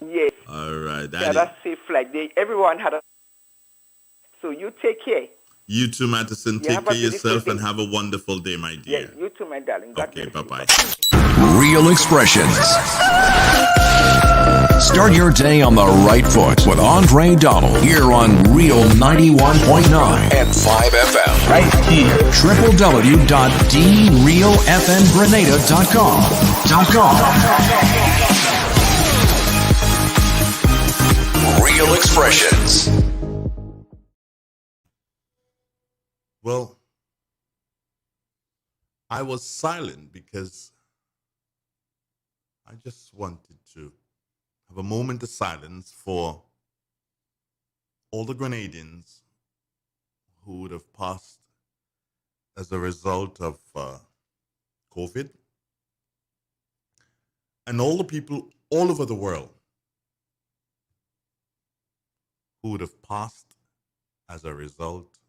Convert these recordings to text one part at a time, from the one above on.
Yes. All right. Yeah, that's safe flight. Everyone had a. So you take care. You too, Madison. You Take have a care of beautiful yourself and day. have a wonderful day, my Yeah, dear. you too, my darling. God Okay, bless you. bye-bye. Real expressions. Start your day on the right foot with Andre Donald here on Real 91.9 and 5 FM. Right here. www.drealfmgrenada.com. Real expressions. Well, I was silent because I just wanted to have a moment of silence for all the Grenadians who would have passed as a result of COVID, and all the people all over the world who would have passed as a result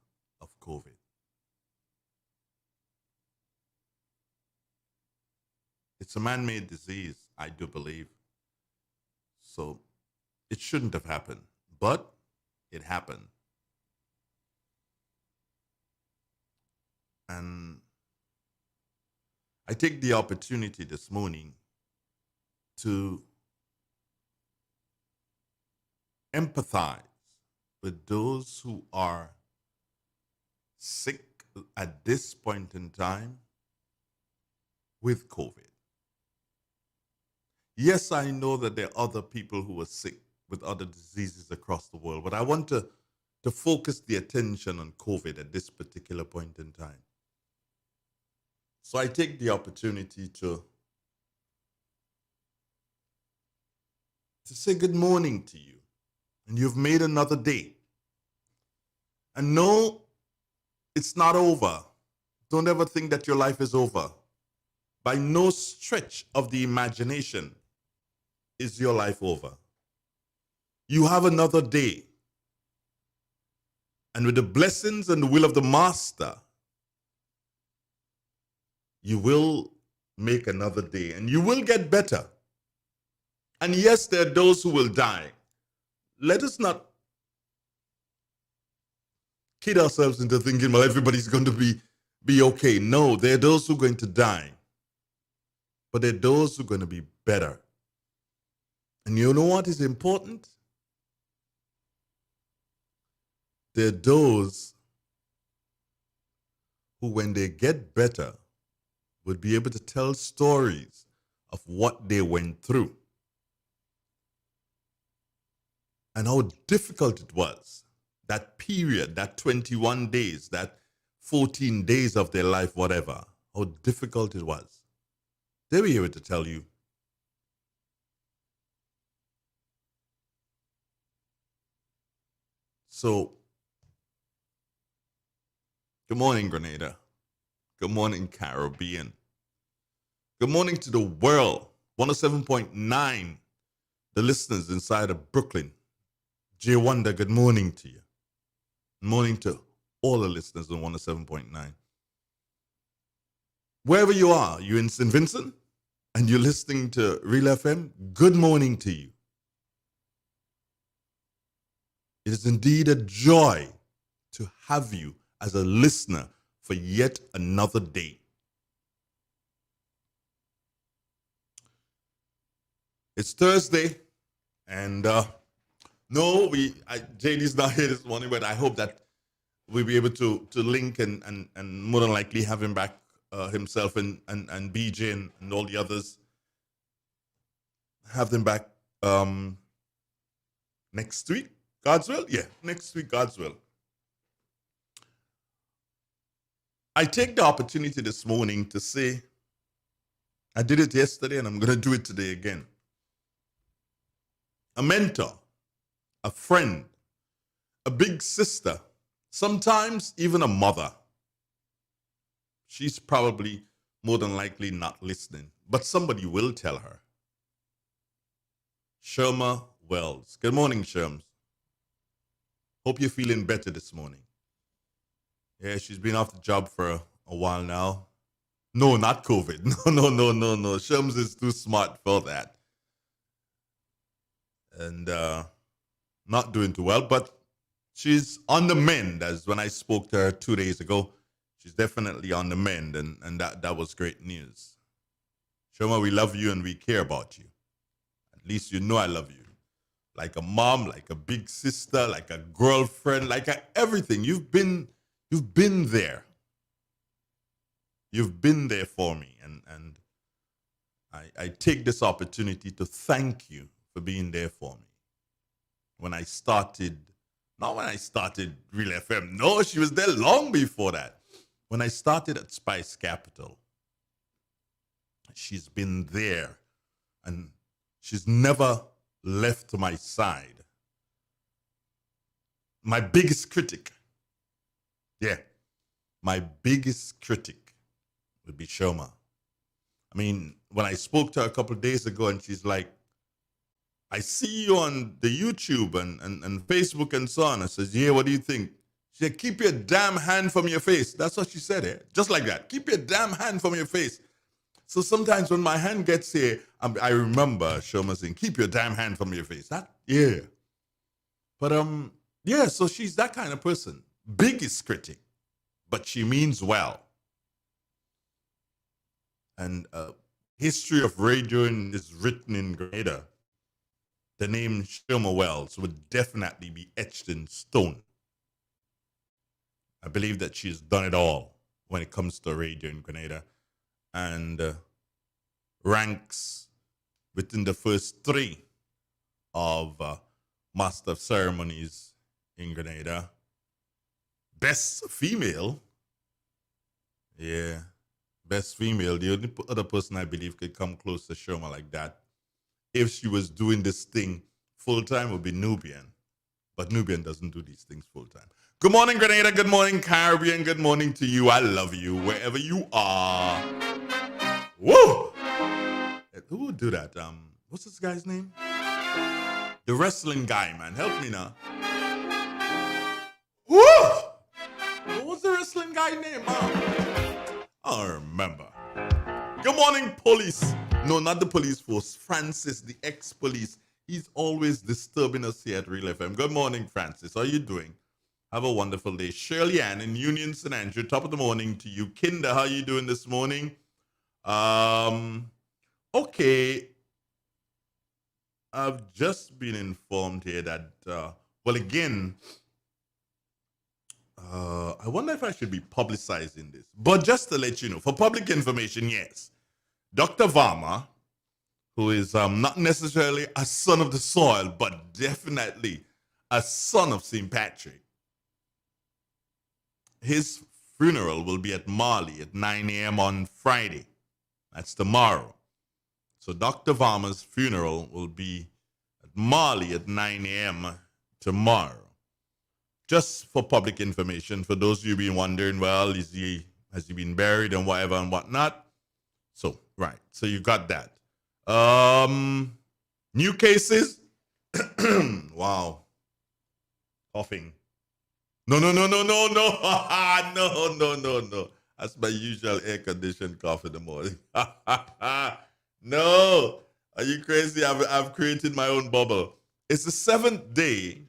of COVID. It's a man-made disease, I do believe. So it shouldn't have happened, but it happened. And I take the opportunity this morning to empathize with those who are sick at this point in time with COVID. Yes, I know that there are other people who are sick with other diseases across the world, but I want to focus the attention on COVID at this particular point in time. So I take the opportunity to say good morning to you. And you've made another day. And no, it's not over. Don't ever think that your life is over. By no stretch of the imagination is your life over. You have another day. And with the blessings and the will of the Master, you will make another day and you will get better. And yes, there are those who will die. Let us not kid ourselves into thinking, well, everybody's going to be okay. No, there are those who are going to die. But there are those who are going to be better. And you know what is important? There are those who, when they get better, would be able to tell stories of what they went through and how difficult it was. That period, that 21 days, that 14 days of their life, whatever, how difficult it was. They'll be able to tell you. So, good morning, Grenada. Good morning, Caribbean. Good morning to the world. 107.9, the listeners inside of Brooklyn. Jay Wonder, good morning to you. Good morning to all the listeners on 107.9. Wherever you are, you're in St. Vincent and you're listening to Real FM, good morning to you. It is indeed a joy to have you as a listener for yet another day. It's Thursday, and no, JD's not here this morning, but I hope that we'll be able to link and more than likely have him back himself and BJ and all the others. Have them back next week, God's will? Yeah, next week, God's will. I take the opportunity this morning to say, I did it yesterday and I'm going to do it today again. A mentor, a friend, a big sister, sometimes even a mother. She's probably more than likely not listening, but somebody will tell her. Sherma Wells. Good morning, Sherms. Hope you're feeling better this morning. Yeah, she's been off the job for a while now. No, not COVID. No. Sherms is too smart for that. and not doing too well, but she's on the mend. As when I spoke to her 2 days ago, she's definitely on the mend, and that was great news. Shoma, we love you and we care about you. At least you know I love you. Like a mom, like a big sister, like a girlfriend, like everything. You've been there. You've been there for me, and I take this opportunity to thank you for being there for me. When I started, not when I started Real FM, no, she was there long before that. When I started at Spice Capital, she's been there, and she's never left my side. My biggest critic, my biggest critic would be Shoma. I mean, when I spoke to her a couple of days ago, and she's like, I see you on the YouTube and Facebook and so on. I says, yeah, what do you think? She said, keep your damn hand from your face. That's what she said, eh? Just like that. Keep your damn hand from your face. So sometimes when my hand gets here, I remember Shoma saying, keep your damn hand from your face. Yeah. But yeah, so she's that kind of person. Biggest critic, but she means well. And history of radio is written in Grenada. The name Shoma Wells would definitely be etched in stone. I believe that she's done it all when it comes to radio in Grenada, and ranks within the first three of Master of Ceremonies in Grenada. Best female, best female. The only other person I believe could come close to Shoma like that, if she was doing this thing full time, would be Nubian. But Nubian doesn't do these things full time. Good morning, Grenada. Good morning, Caribbean. Good morning to you. I love you wherever you are. Woo! Who would do that? What's this guy's name? The wrestling guy, man. Help me now. Woo! What was the wrestling guy name? I don't remember. Good morning, police. No, not the police force. Francis, the ex-police. He's always disturbing us here at Real FM. Good morning, Francis. How are you doing? Have a wonderful day. Shirley Ann in Union St. Andrew. Top of the morning to you. Kinder, how are you doing this morning? Okay. I've just been informed here that, well, again, I wonder if I should be publicizing this. But just to let you know, for public information, yes. Dr. Varma, who is not necessarily a son of the soil, but definitely a son of St. Patrick. His funeral will be at Marley at 9 a.m. on Friday. That's tomorrow. So Dr. Varma's funeral will be at Marley at 9 a.m. tomorrow. Just for public information, for those of you been wondering, well, has he been buried and whatever and whatnot? So, right. So you got that. New cases. Wow. Coughing. No. No. That's my usual air-conditioned cough in the morning. No. Are you crazy? I've created my own bubble. It's the 7th day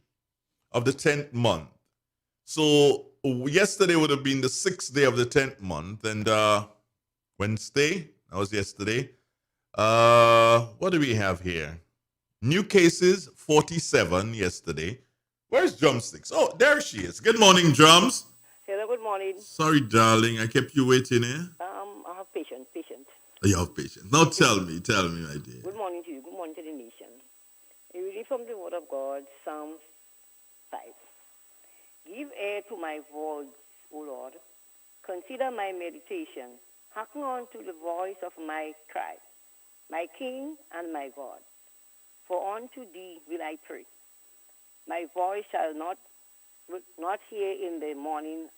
of the 10th month. So yesterday would have been the 6th day of the 10th month. And Wednesday, that was yesterday. What do we have here? New cases, 47 yesterday. Where's Drumsticks? Oh, there she is. Good morning, Drums. Hello, good morning. Sorry, darling. I kept you waiting, eh? I have patience. Oh, you have patience. Now tell me, my dear. Good morning to you. Good morning to the nation. A reading from the Word of God, Psalm 5. Give ear to my voice, O Lord. Consider my meditation. Hearken unto the voice of my cry, my King and my God. For unto thee will I pray. My voice shall not hear in the morning.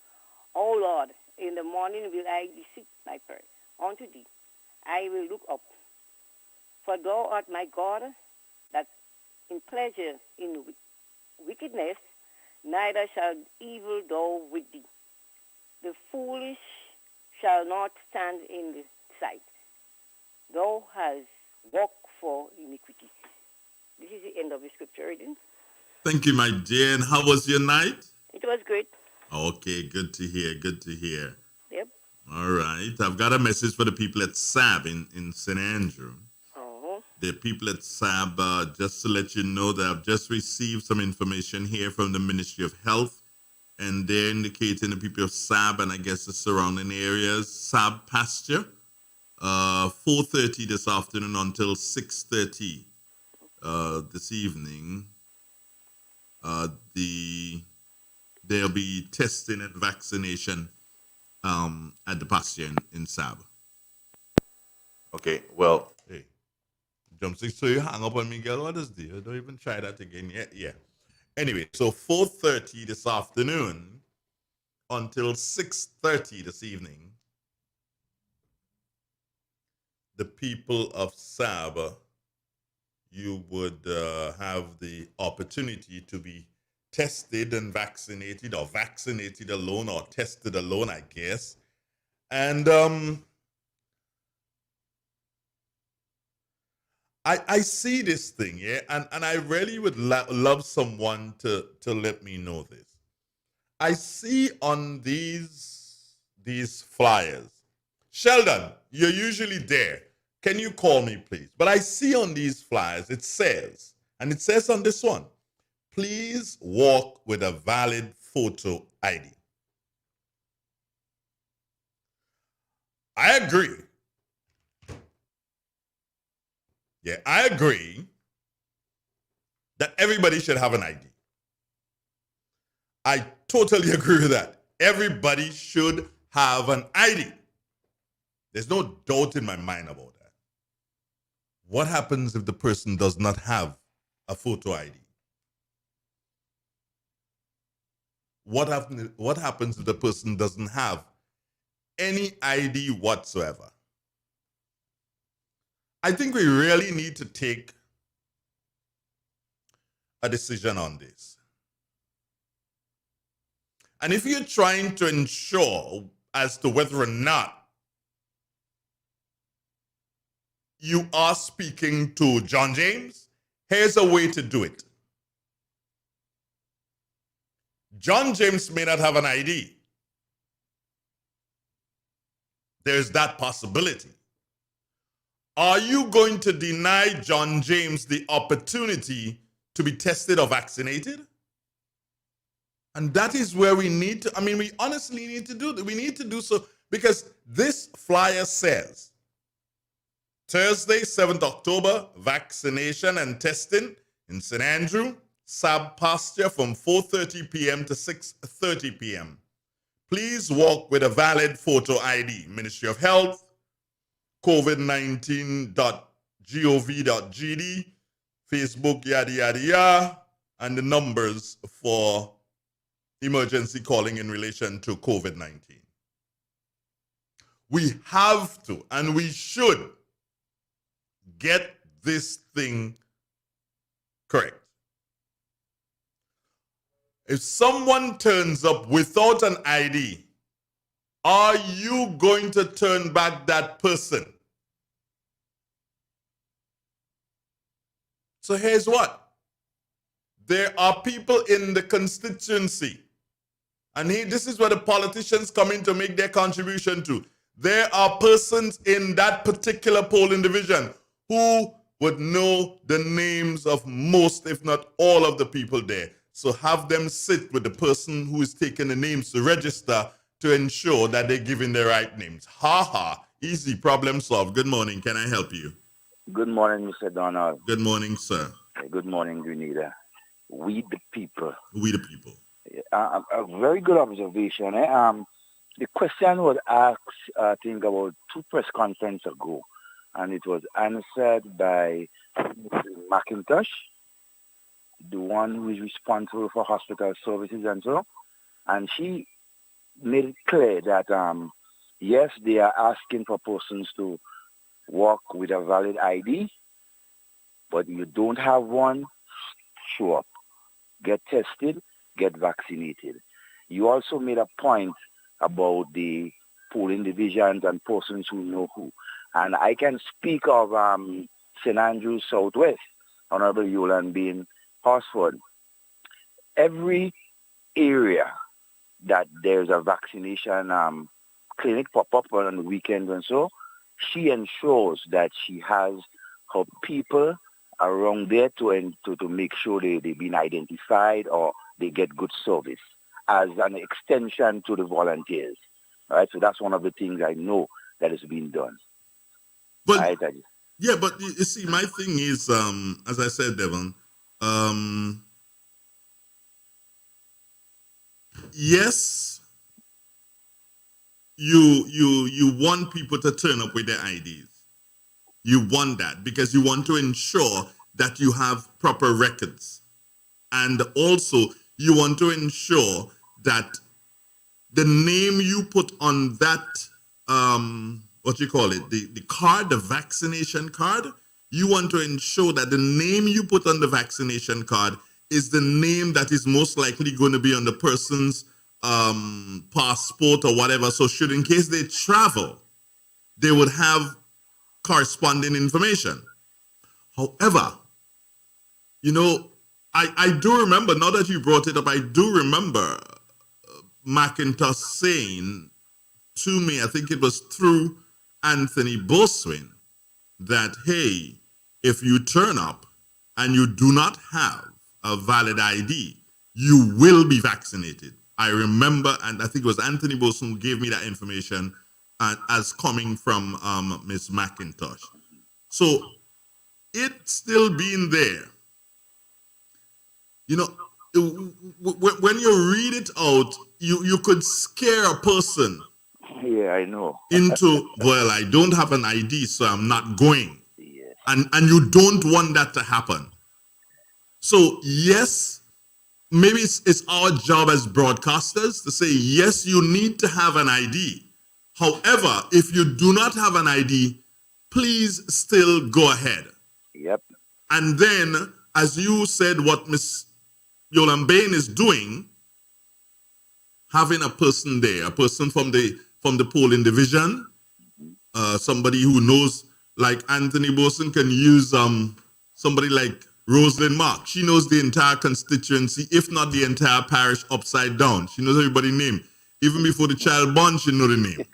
O Lord, in the morning will I beseech my prayer. Unto thee I will look up. For thou art my God, that in pleasure in wickedness, neither shall evil dwell with thee. The foolish shall not stand in the sight. Thou hast walked for iniquity. This is the end of the scripture reading. Thank you, my dear. And how was your night? It was great. Okay, good to hear. Good to hear. Yep. All right. I've got a message for the people at SAB in St. Andrew. Oh. The people at SAB, just to let you know that I've just received some information here from the Ministry of Health, and they're indicating the people of SAB and I guess the surrounding areas, SAB pasture, 4:30 this afternoon until 6:30 this evening. There'll be testing and vaccination at the pasture in SAB. Okay, well, hey, Jumpstick, so you hang up on me, girl. What is this? Don't even try that again yet. Yeah. Anyway, so 4:30 this afternoon until 6:30 this evening, the people of SAB, you would have the opportunity to be tested and vaccinated, or vaccinated alone, or tested alone, I guess. And I see this thing, yeah, and I really would love someone to let me know this. I see on these flyers, Sheldon, you're usually there. Can you call me, please? But I see on these flyers, it says on this one, please walk with a valid photo ID. I agree. Yeah, I agree that everybody should have an ID. I totally agree with that. Everybody should have an ID. There's no doubt in my mind about that. What happens if the person does not have a photo ID? What happens if the person doesn't have any ID whatsoever? I think we really need to take a decision on this. And if you're trying to ensure as to whether or not you are speaking to John James, here's a way to do it. John James may not have an ID. There's that possibility. Are you going to deny John James the opportunity to be tested or vaccinated? And that is where we need to, we honestly need to do that. We need to do so because this flyer says Thursday, 7th October, vaccination and testing in St. Andrew, SAB pasture from 4:30 p.m. to 6:30 p.m. Please walk with a valid photo ID. Ministry of Health, covid19.gov.gd, Facebook, yada, yada, yada, and the numbers for emergency calling in relation to COVID-19. We have to, and we should, get this thing correct. If someone turns up without an ID, are you going to turn back that person? So here's what. There are people in the constituency, and this is where the politicians come in to make their contribution to. There are persons in that particular polling division who would know the names of most, if not all, of the people there. So have them sit with the person who is taking the names to register to ensure that they're giving the right names. Ha ha, easy, problem solved. Good morning, can I help you? Good morning, Mr. Donald. Good morning, sir. Good morning, Grenada. We the people. We the people. A very good observation. The question was asked, I think, about 2 press conferences ago, and it was answered by Mrs. McIntosh, the one who is responsible for hospital services and so. And she made it clear that, yes, they are asking for persons to walk with a valid ID, but you don't have one, show up. Get tested, get vaccinated. You also made a point about the polling divisions and persons who know who. And I can speak of St. Andrews Southwest. Honorable Yolan Bain Horsford, every area that there's a vaccination clinic pop up on the weekends and so, she ensures that she has her people around there to make sure they've been identified or they get good service as an extension to the volunteers. All right, so that's one of the things I know that is being done. But right? yeah, but you see, my thing is, as I said, Devon, yes, you want people to turn up with their IDs. You want that because you want to ensure that you have proper records. And also, you want to ensure that the name you put on that, what you call it, the card, the vaccination card, you want to ensure that the name you put on the vaccination card is the name that is most likely going to be on the person's passport or whatever. So should, in case they travel, they would have corresponding information. However, you know, I do remember, now that you brought it up, I do remember McIntosh saying to me, I think it was through Anthony Boswin, that, hey, if you turn up and you do not have a valid ID, you will be vaccinated. I remember, and I think it was Anthony Boswin who gave me that information as coming from Ms. McIntosh. So it's still being there. You know, when you read it out, you could scare a person. Yeah, I know. Into, well, I don't have an ID, so I'm not going. Yes. And you don't want that to happen. So, yes, maybe it's our job as broadcasters to say, yes, you need to have an ID. However, if you do not have an ID, please still go ahead. Yep. And then, as you said, what Ms. Yolan Bain is doing, having a person there, a person from the polling division, somebody who knows, like Anthony Boswin can use somebody like Rosalind Mark. She knows the entire constituency, if not the entire parish upside down. She knows everybody's name. Even before the child born, she know the name.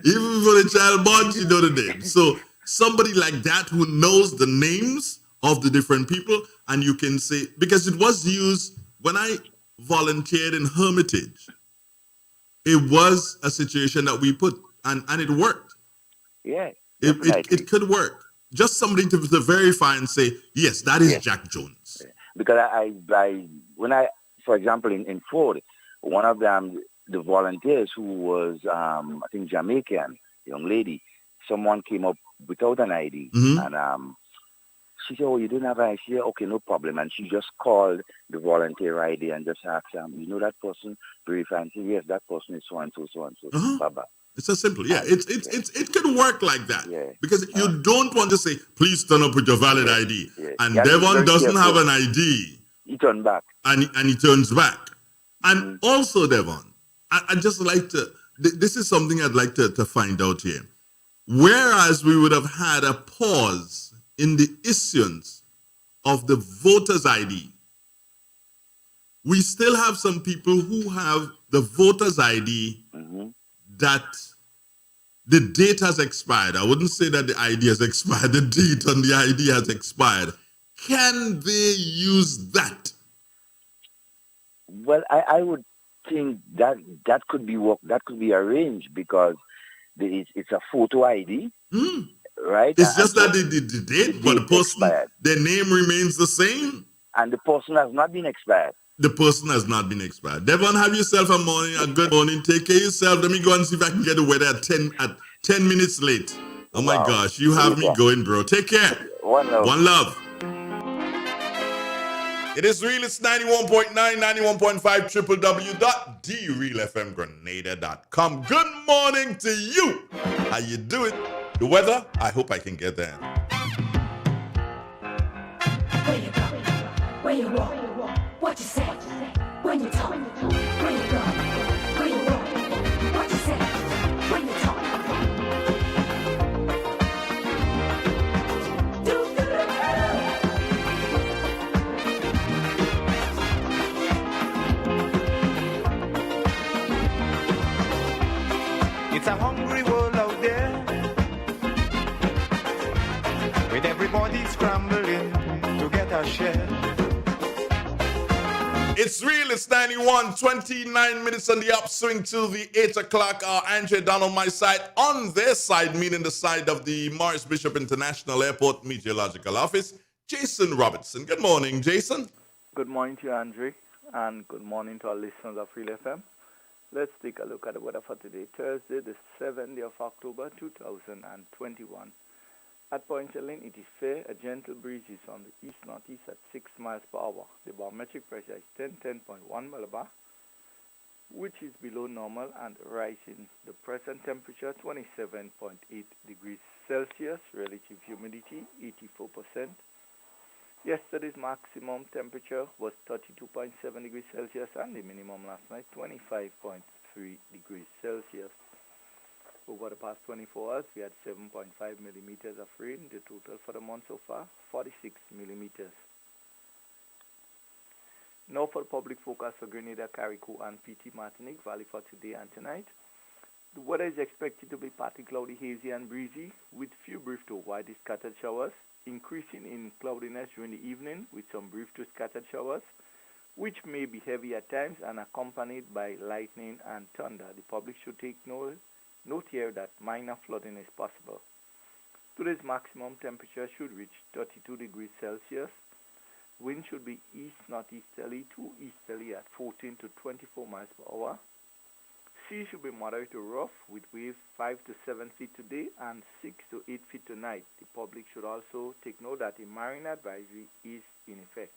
Even before the child born, she know the name. So somebody like that who knows the names of the different people, and you can say, because it was used when I volunteered in Hermitage, it was a situation that we put, and it worked. Yeah. It could work. Just somebody to verify and say, yes, that is Jack Jones. Because when I, for example, in Ford, one of them, the volunteers who was, I think, Jamaican, young lady, someone came up without an ID, and she said, oh, you don't have an ID? She said, okay, no problem. And she just called the volunteer ID and just asked them, you know that person? Verify and say, yes, that person is so-and-so, so-and-so. Bye-bye. It's so simple. Yeah, it could work like that. Yeah. Because you don't want to say, please turn up with your valid ID. Yeah. And Devon doesn't have an ID. He turned back. And he turns back. And also, Devon, I just like to, this is something I'd like to find out here. Whereas we would have had a pause in the issuance of the voter's ID, we still have some people who have the voter's ID that the date has expired. I wouldn't say that the ID has expired. The date on the ID has expired. Can they use that? Well, I would think that could be that could be arranged because it's a photo ID, right? It's just that the date, but the person, expired. Their name remains the same. And the person has not been expired. The person has not been expired. Devon, have yourself a good morning. Take care of yourself. Let me go and see if I can get the weather at 10 minutes late. Oh my gosh, you have me going, bro. Take care. One love. One love. It is real. It's 91.9, 91.5, www.drealfmgrenada.com. Good morning to you. How you doing? The weather? I hope I can get there. Where you go? Where you walk? What you say? When you talk? Where you go? Where you walk? What you say? When you talk? It's real. It's 91, 29 minutes on the upswing to the 8 o'clock hour. Andre down on my side. On their side, meaning the side of the Morris Bishop International Airport Meteorological Office, Jason Robertson. Good morning, Jason. Good morning to you, Andre, and good morning to our listeners of Real FM. Let's take a look at the weather for today, Thursday, the 7th day of October, 2021. At Point Charlene, it is fair. A gentle breeze is on the east-northeast at 6 miles per hour. The barometric pressure is 10.1 millibar, which is below normal and rising. The present temperature, 27.8 degrees Celsius. Relative humidity, 84%. Yesterday's maximum temperature was 32.7 degrees Celsius and the minimum last night, 25.3 degrees Celsius. Over the past 24 hours, we had 7.5 millimeters of rain. The total for the month so far, 46 millimeters. Now for the public forecast for Grenada, Carriacou, and PT Martinique Valley for today and tonight. The weather is expected to be partly cloudy, hazy, and breezy, with few brief to widely scattered showers, increasing in cloudiness during the evening with some brief to scattered showers, which may be heavy at times and accompanied by lightning and thunder. The public should take note here that minor flooding is possible. Today's maximum temperature should reach 32 degrees Celsius. Wind should be east-northeasterly to easterly at 14 to 24 miles per hour. Sea should be moderate to rough with waves 5 to 7 feet today and 6 to 8 feet tonight. The public should also take note that a marine advisory is in effect.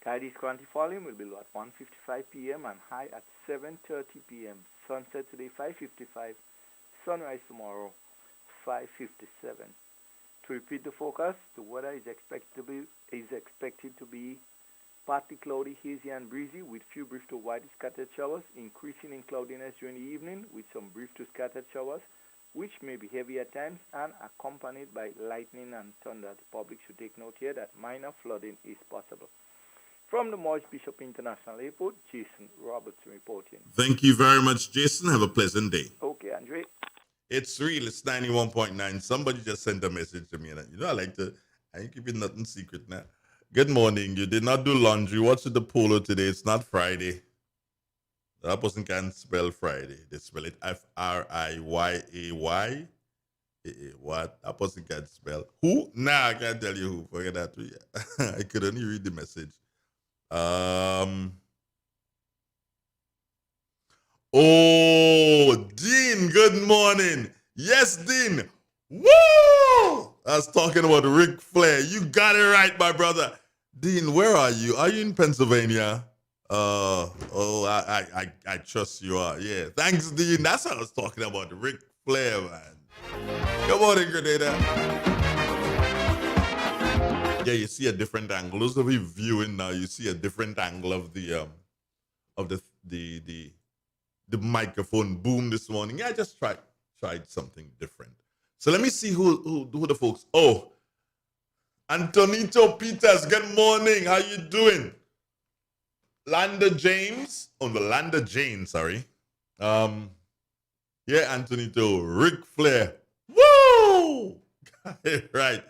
Tide's currently falling will be low at 1:55 p.m. and high at 7:30 p.m. Sunset today 5:55. Sunrise tomorrow 5:57. To repeat the forecast, the weather is expected to be partly cloudy, hazy, and breezy with few brief to widely scattered showers, increasing in cloudiness during the evening with some brief to scattered showers, which may be heavy at times and accompanied by lightning and thunder. The public should take note here that minor flooding is possible. From the Morris Bishop International Airport, Jason Robertson reporting. Thank you very much, Jason. Have a pleasant day. Okay, Andre. It's real. It's 91.9. Somebody just sent a message to me. And, I ain't keeping nothing secret now. Good morning. You did not do laundry. What's with the polo today? It's not Friday. That person can't spell Friday. They spell it Friyay. What? That person can't spell. Who? Nah, I can't tell you who. Forget that. I could only read the message. Oh, Dean, good morning. Yes, Dean. Woo! I was talking about Ric Flair. You got it right, my brother. Dean, where are you? Are you in Pennsylvania? I trust you are. Yeah. Thanks, Dean. That's what I was talking about. Ric Flair, man. Good morning, Grenada. Yeah, you see a different angle. Those of you viewing now, you see a different angle of the microphone boom this morning. Yeah, I just tried something different. So let me see who the folks. Oh, Antonito Peters. Good morning. How you doing? Landa James. Oh, the Landa Jane. Sorry. Yeah, Antonito. Ric Flair. Woo! Got it right.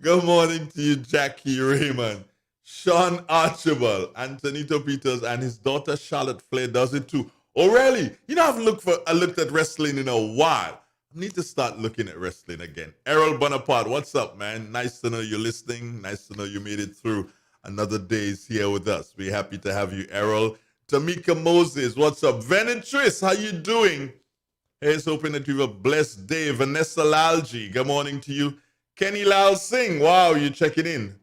Good morning to you, Jackie Raymond, Sean Archibald, Antonito Peters, and his daughter Charlotte Flair does it too. Oh, really? You know, I looked at wrestling in a while. I need to start looking at wrestling again. Errol Bonaparte, what's up, man? Nice to know you're listening. Nice to know you made it through another day's here with us. We're happy to have you, Errol. Tamika Moses, what's up? Venetris, how you doing? Hey, it's hoping that you have a blessed day. Vanessa Lalji, good morning to you. Kenny Lal Singh, wow, you're checking in.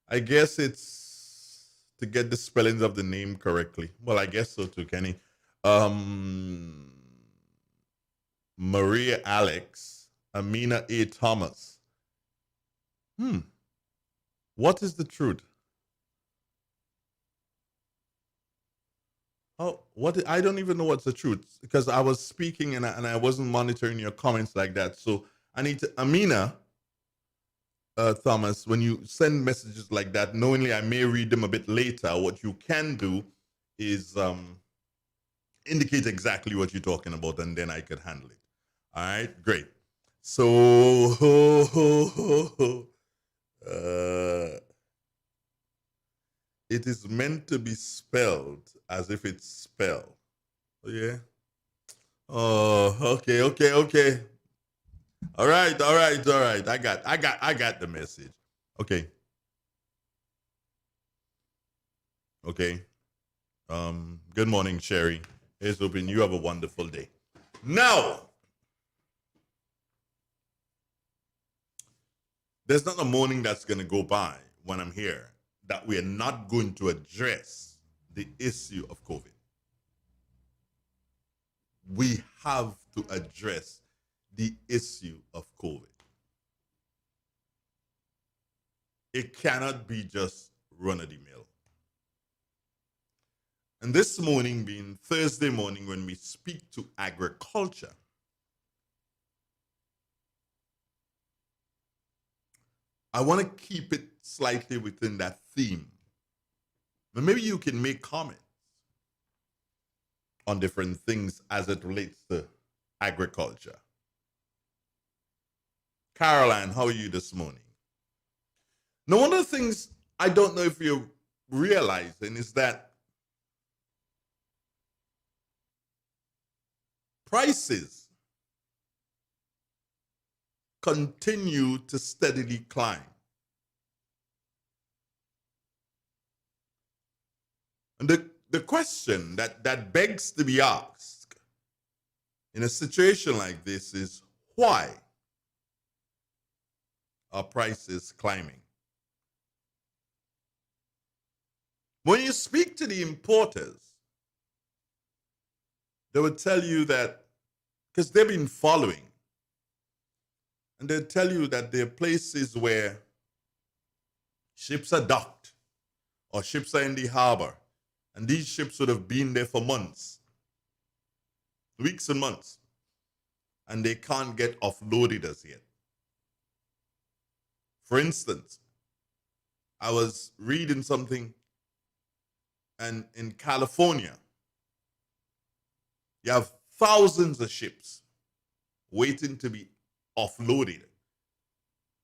I guess it's to get the spellings of the name correctly. Well, I guess so too, Kenny. Maria Alex, Amina A. Thomas. What is the truth? Oh, I don't even know what's the truth because I was speaking and I wasn't monitoring your comments like that. So I need to, Amina Thomas, when you send messages like that, knowingly I may read them a bit later. What you can do is indicate exactly what you're talking about, and then I could handle it. All right, great. So it is meant to be spelled as if it's spelled. Oh, yeah. Oh, okay. All right. I got the message. Okay. Good morning, Sherry. Here's hoping you have a wonderful day. Now, there's not a morning that's going to go by when I'm here that we are not going to address the issue of COVID. We have to address the issue of COVID. It cannot be just run-of-the-mill. And this morning being Thursday morning when we speak to agriculture, I want to keep it slightly within that theme. But maybe you can make comments on different things as it relates to agriculture. Caroline, how are you this morning? Now, one of the things I don't know if you're realizing is that prices continue to steadily climb. And the question that begs to be asked in a situation like this is, why are prices climbing? When you speak to the importers, they would tell you that, because they've been following, and they'll tell you that there are places where ships are docked or ships are in the harbor, and these ships would have been there for months, weeks and months, and they can't get offloaded as yet. For instance, I was reading something, and in California, you have thousands of ships waiting to be offloaded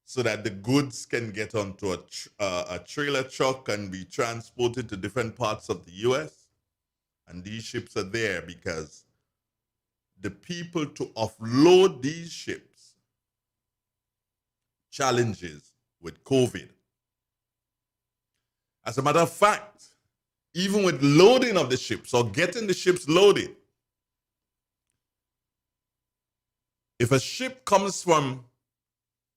so that the goods can get onto a trailer truck and be transported to different parts of the U.S. And these ships are there because the people to offload these ships challenges with COVID. As a matter of fact, even with loading of the ships or getting the ships loaded, if a ship comes from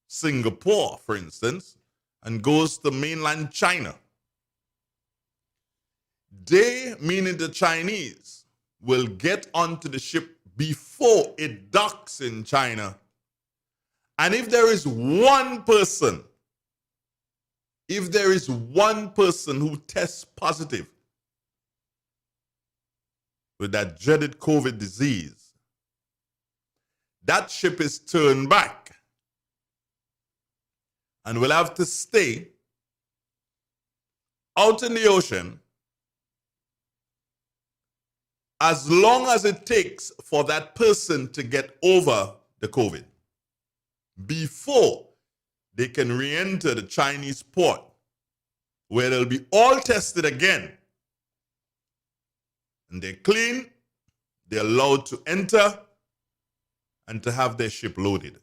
Singapore, for instance, and goes to mainland China, they, meaning the Chinese, will get onto the ship before it docks in China. And if there is one person who tests positive with that dreaded COVID disease, that ship is turned back and will have to stay out in the ocean as long as it takes for that person to get over the COVID before they can re-enter the Chinese port, where they'll be all tested again. And they're clean, they're allowed to enter and to have their ship loaded.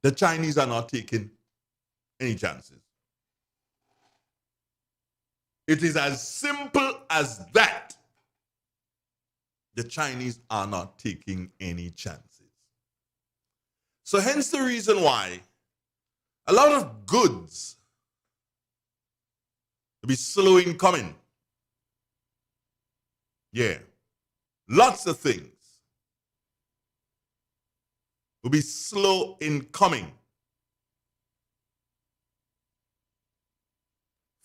The Chinese are not taking any chances. It is as simple as that. The Chinese are not taking any chances. So hence the reason why a lot of goods will be slow in coming. Yeah. Lots of things will be slow in coming.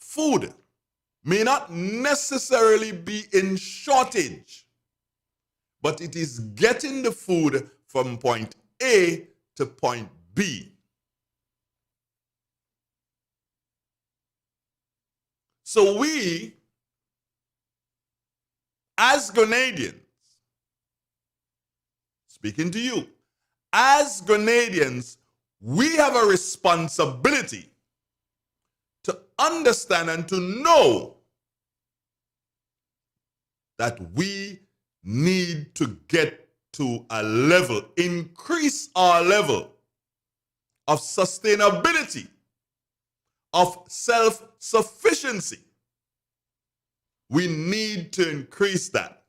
Food may not necessarily be in shortage, but it is getting the food from point A to point B. So we, as Grenadians, speaking to you, as Grenadians, we have a responsibility to understand and to know that we need to get to a level, increase our level of sustainability, of self-sufficiency. We need to increase that.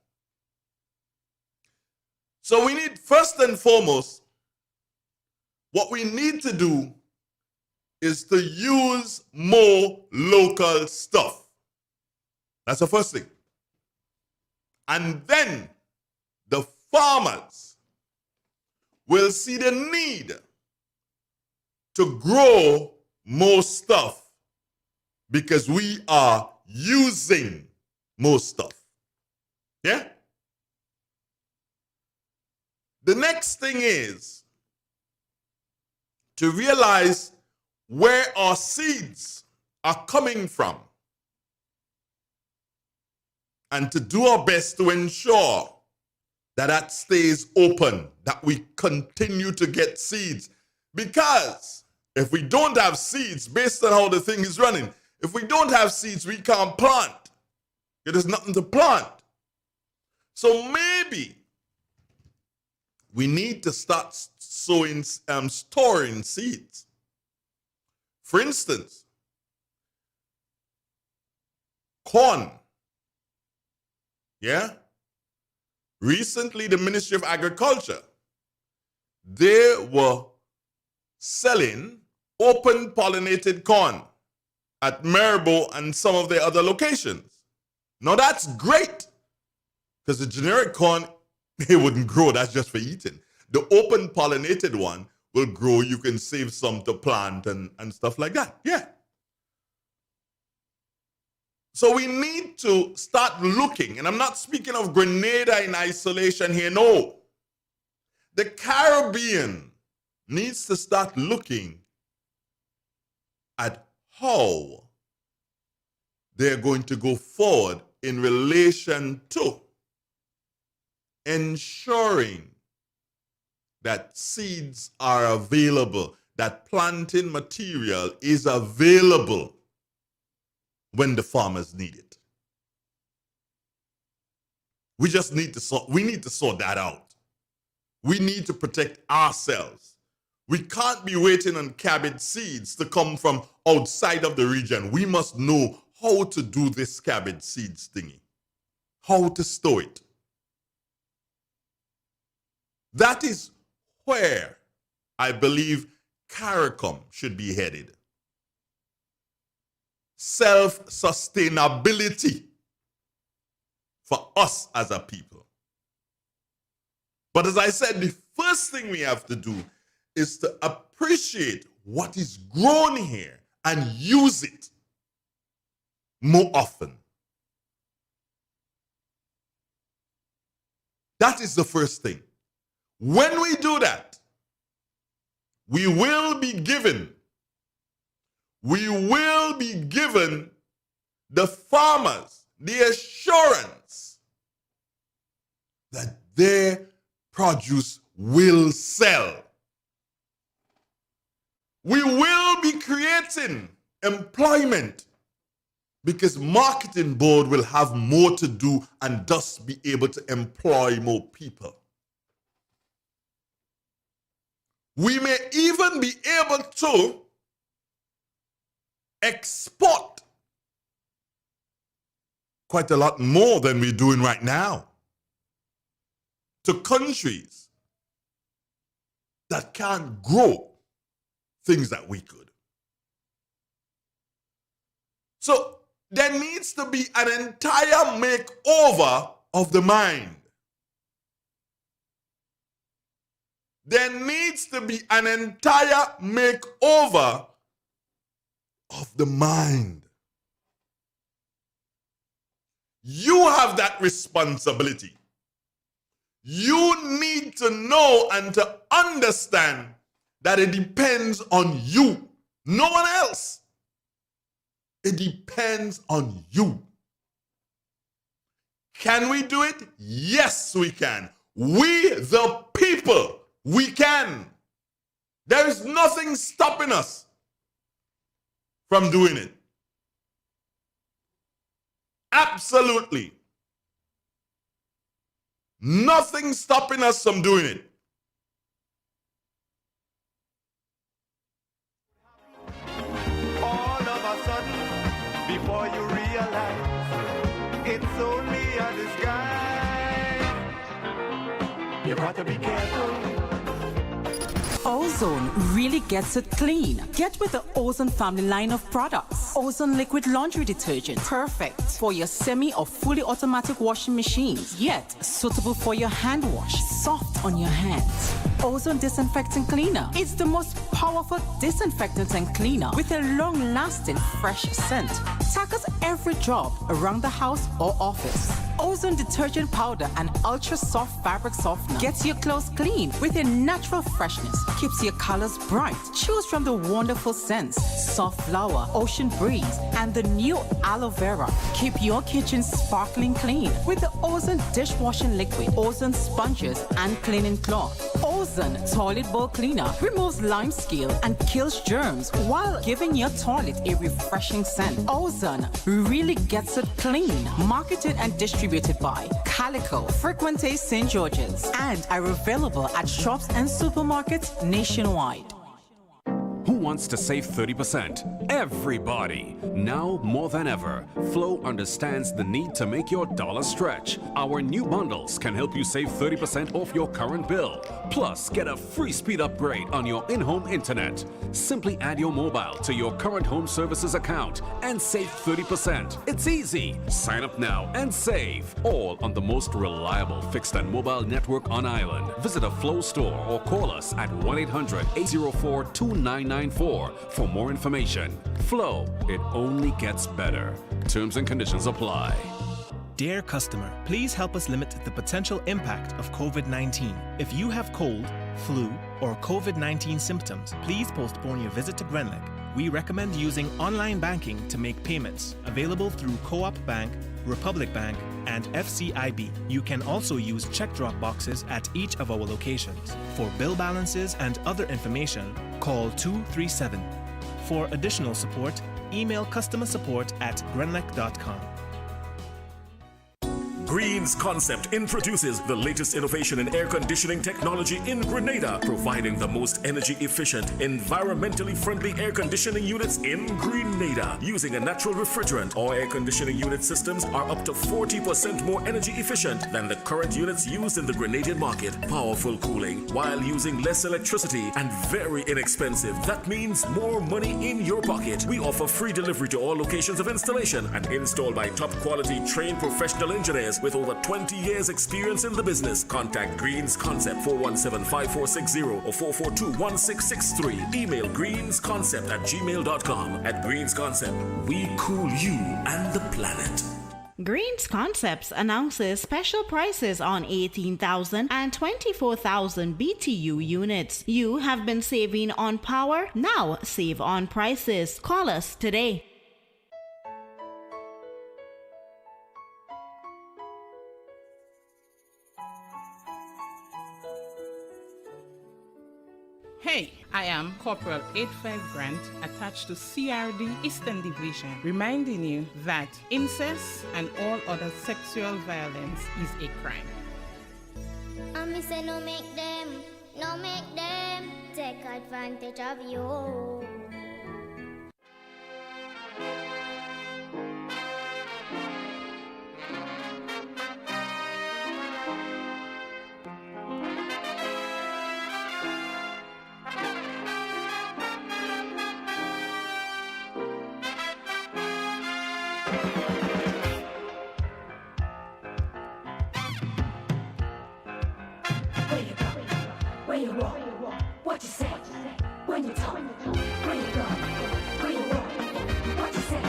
So we need, first and foremost, what we need to do is to use more local stuff. That's the first thing. And then the farmers will see the need to grow more stuff because we are using more stuff. Yeah? The next thing is to realize where our seeds are coming from and to do our best to ensure that that stays open, that we continue to get seeds. Because if we don't have seeds, based on how the thing is running, if we don't have seeds, we can't plant. There's nothing to plant. So maybe we need to start storing seeds. For instance, corn. Yeah? Recently, the Ministry of Agriculture, they were selling open pollinated corn at Maribor and some of the other locations. Now that's great, because the generic corn, it wouldn't grow, that's just for eating. The open pollinated one will grow, you can save some to plant and stuff like that. Yeah. So we need to start looking, and I'm not speaking of Grenada in isolation here, no. The Caribbean needs to start looking at how they're going to go forward in relation to ensuring that seeds are available, that planting material is available when the farmers need it. We just need to sort that out. We need to protect ourselves. We can't be waiting on cabbage seeds to come from outside of the region. We must know how to do this cabbage seeds thingy, how to store it. That is where I believe CARICOM should be headed. Self-sustainability for us as a people. But as I said, the first thing we have to do is to appreciate what is grown here and use it more often. That is the first thing. When we do that, we will be given the farmers the assurance that their produce will sell. We will be creating employment because marketing board will have more to do and thus be able to employ more people. We may even be able to export quite a lot more than we're doing right now to countries that can't grow things that we could. So there needs to be an entire makeover of the mind. There needs to be an entire makeover of the mind. You have that responsibility. You need to know and to understand that it depends on you, no one else. It depends on you. Can we do it? Yes, we can. We, the people, we can. There is nothing stopping us from doing it. Absolutely. Nothing stopping us from doing it. All of a sudden, before you realize, it's only a disguise. You got to be careful. Ozone really gets it clean. Get with the Ozone family line of products. Ozone liquid laundry detergent. Perfect for your semi or fully automatic washing machines. Yet suitable for your hand wash. Soft on your hands. Ozone disinfectant cleaner. It's the most powerful disinfectant and cleaner with a long-lasting fresh scent. Tackles every job around the house or office. Ozone detergent powder and ultra soft fabric softener gets your clothes clean with a natural freshness. Keeps your colors bright. Choose from the wonderful scents: soft flower, ocean breeze, and the new aloe vera. Keep your kitchen sparkling clean with the Ozone dishwashing liquid, Ozone sponges, and cleaning cloth. Ozone toilet bowl cleaner removes lime scale and kills germs while giving your toilet a refreshing scent. Ozone really gets it clean. Marketed and distributed by Calico, Frequente St. George's, and are available at shops and supermarkets nationwide. Who wants to save 30%? Everybody! Now more than ever, Flow understands the need to make your dollar stretch. Our new bundles can help you save 30% off your current bill. Plus, get a free speed upgrade on your in-home internet. Simply add your mobile to your current home services account and save 30%. It's easy. Sign up now and save. All on the most reliable fixed and mobile network on island. Visit a Flow store or call us at 1-800-804-2994 for more information. Flow, it only gets better. Terms and conditions apply. Dear customer, please help us limit the potential impact of COVID-19. If you have cold, flu, or COVID-19 symptoms, please postpone your visit to Grenlec. We recommend using online banking to make payments, available through Co-op Bank, Republic Bank, and FCIB. You can also use check drop boxes at each of our locations. For bill balances and other information, call 237. For additional support, email customersupport@grenlec.com. Green's Concept introduces the latest innovation in air conditioning technology in Grenada, providing the most energy efficient, environmentally friendly air conditioning units in Grenada. Using a natural refrigerant, our air conditioning unit systems are up to 40% more energy efficient than the current units used in the Grenadian market. Powerful cooling while using less electricity and very inexpensive. That means more money in your pocket. We offer free delivery to all locations of installation and installed by top quality trained professional engineers with over 20 years experience in the business. Contact Green's Concept 417-5460 or 442-1663. Email greensconcept@gmail.com. At Green's Concept, we cool you and the planet. Greens Concepts announces special prices on 18,000 and 24,000 BTU units. You have been saving on power, now save on prices. Call us today. Hey, I am Corporal 85 Grant, attached to CRD Eastern Division, reminding you that incest and all other sexual violence is a crime. And me say no make them take advantage of you. Where you walk, what you say, when you talk, where you go, where you walk, what you say,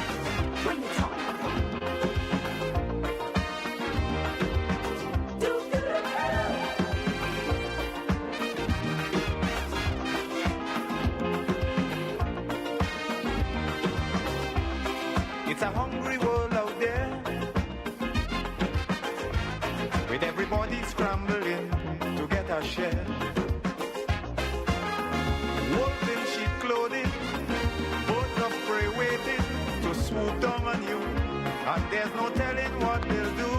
when you talk. It's a hungry world out there, with everybody scrambling to get a share. Wolves in sheep clothing, birds of prey waiting to swoop down on you, and there's no telling what they'll do.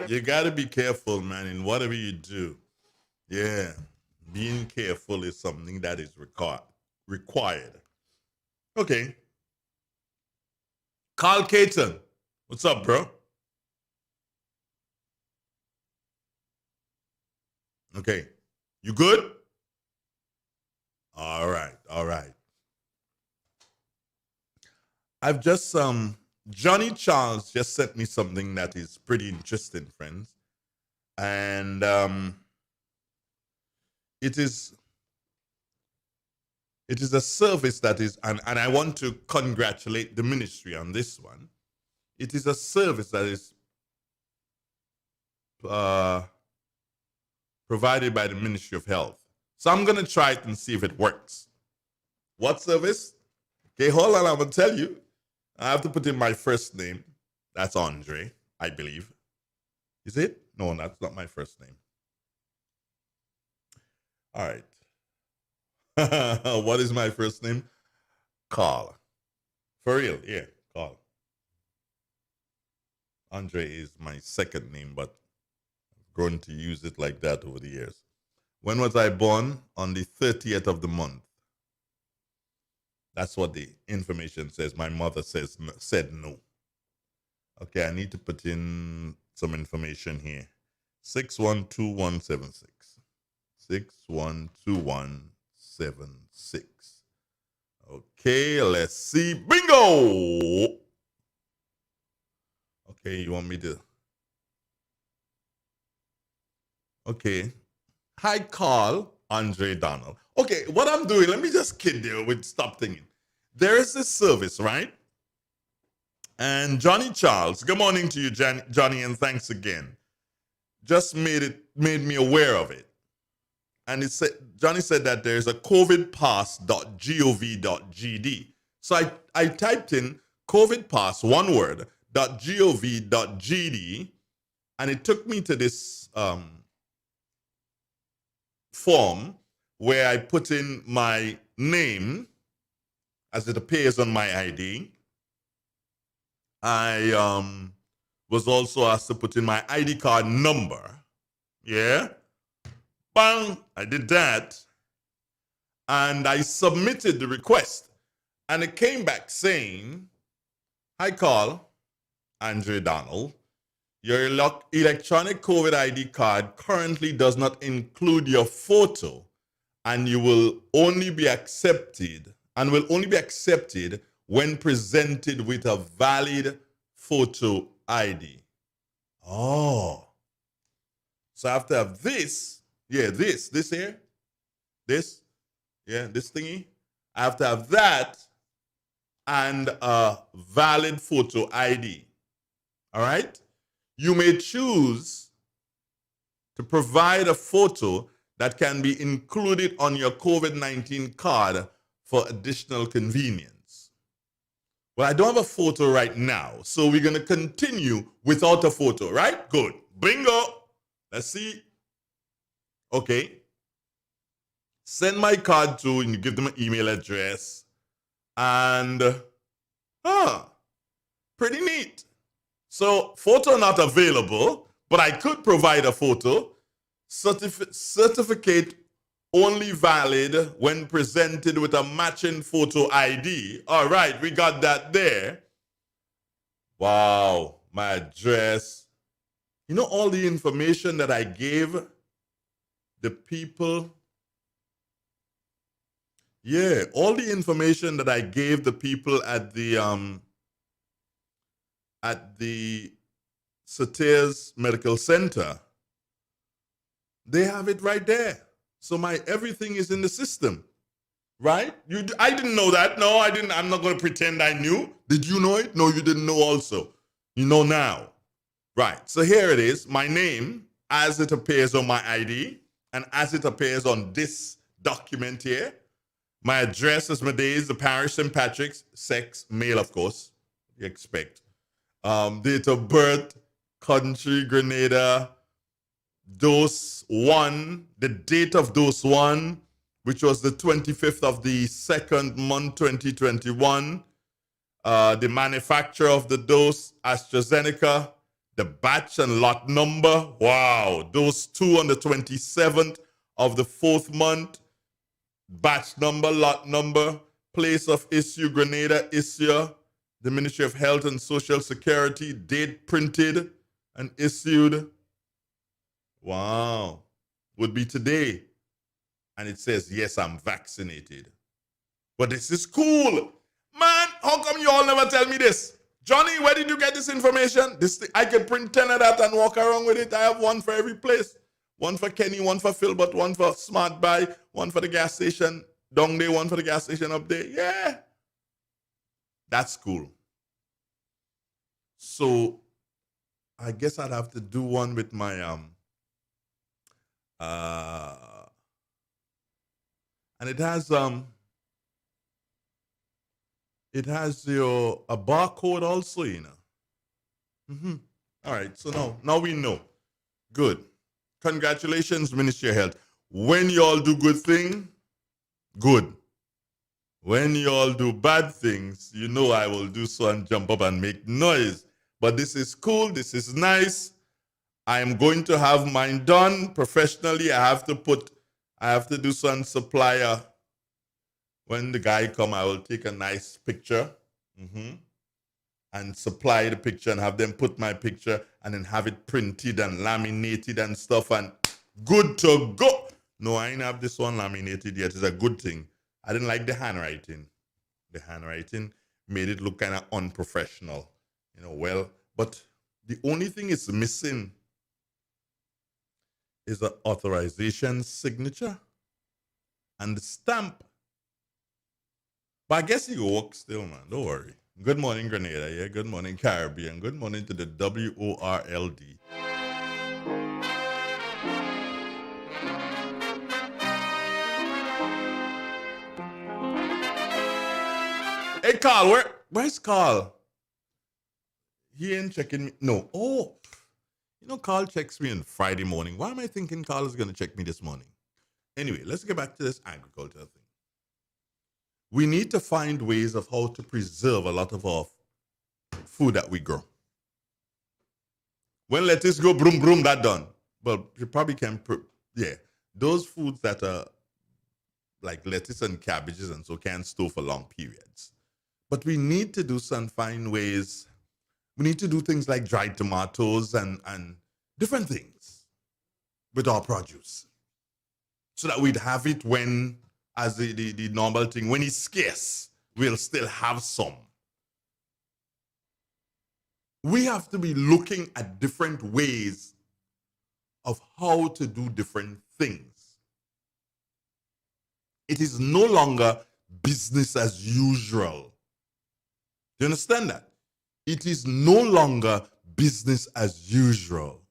You got to be careful, man, in whatever you do. Yeah. Being careful is something that is required. Okay. Carl Caton. What's up, bro? Okay. You good? All right. All right. I've just Johnny Charles just sent me something that is pretty interesting, friends. And it is a service that is, and I want to congratulate the ministry on this one. It is a service that is provided by the Ministry of Health. So I'm going to try it and see if it works. What service? Okay, hold on, I'm going to tell you. I have to put in my first name. That's Andre, I believe. Is it? No, that's not my first name. All right. What is my first name? Carl. For real, yeah, Carl. Andre is my second name, but I've grown to use it like that over the years. When was I born? On the 30th of the month. That's what the information says. My mother said no. Okay, I need to put in some information here. 612176. 612176. Okay, let's see. Bingo! Okay, you want me to? Okay. Hi, Carl. Andre Donald. Okay, what I'm doing, let me just kid you with stop thinking. There is this service, right? And Johnny Charles, good morning to you, Johnny, and thanks again. Just made me aware of it. And Johnny said that there's a covidpass.gov.gd. So I typed in covidpass, one word, .gov.gd, and it took me to this form where I put in my name as it appears on my ID. I was also asked to put in my ID card number. Yeah. Bang! I did that. And I submitted the request. And it came back saying, hi, Carl, Andre Donald. Your electronic COVID ID card currently does not include your photo, and you will only be accepted when presented with a valid photo ID. Oh. So I have to have this. Yeah, this here. This. Yeah, this thingy. I have to have that and a valid photo ID. All right? You may choose to provide a photo that can be included on your COVID-19 card for additional convenience. Well, I don't have a photo right now, so we're going to continue without a photo, right? Good. Bingo. Let's see. Okay. Send my card to, and you give them an email address. And, pretty neat. So, photo not available, but I could provide a photo. Certificate only valid when presented with a matching photo ID. All right, we got that there. Wow, my address. You know all the information that I gave the people? Yeah, all the information that I gave the people at the Sateers Medical Center, they have it right there. So my everything is in the system, right? I didn't know that. No, I didn't. I'm not going to pretend I knew. Did you know it? No, you didn't know also. You know now. Right. So here it is. My name as it appears on my ID and as it appears on this document here. My address is Medays, the parish St. Patrick's, sex, male, of course, you expect. Date of birth, country, Grenada, dose 1, the date of dose 1, which was the 25th of the 2nd month, 2021. The manufacturer of the dose, AstraZeneca. The batch and lot number, wow. Those two on the 27th of the 4th month. Batch number, lot number, place of issue, Grenada issue, the Ministry of Health and Social Security, date printed and issued. Wow. Would be today. And it says, yes, I'm vaccinated. But this is cool. Man, how come you all never tell me this? Johnny, where did you get this information? This thing, I can print 10 of that and walk around with it. I have one for every place. One for Kenny, one for Philbert, one for Smart Buy, one for the gas station down there, one for the gas station up there. Yeah. That's cool. So I guess I'd have to do one with my and it has your a barcode also, you know. All right, so now we know. Good. Congratulations, Ministry of Health. When y'all do good thing, good. When y'all do bad things, you know I will do so and jump up and make noise. But this is cool. This is nice. I am going to have mine done professionally. I have to do some supplier. When the guy come, I will take a nice picture and supply the picture and have them put my picture and then have it printed and laminated and stuff and good to go. No, I ain't have this one laminated yet. It's a good thing. I didn't like the handwriting. The handwriting made it look kind of unprofessional. You know, well, but the only thing it's missing is an authorization signature and the stamp. But I guess you work still, man. Don't worry. Good morning, Grenada. Yeah, good morning, Caribbean. Good morning to the WORLD. Hey, Carl, where's Carl? He ain't checking me. No. Oh, you know, Carl checks me on Friday morning. Why am I thinking Carl is going to check me this morning? Anyway, let's get back to this agriculture thing. We need to find ways of how to preserve a lot of our food that we grow. When lettuce go broom, broom, that done. But you probably can, those foods that are like lettuce and cabbages and so can't store for long periods. But we need to do some fine ways. We need to do things like dried tomatoes and different things with our produce so that we'd have it when, as the normal thing, when it's scarce, we'll still have some. We have to be looking at different ways of how to do different things. It is no longer business as usual. Do you understand that? It is no longer business as usual.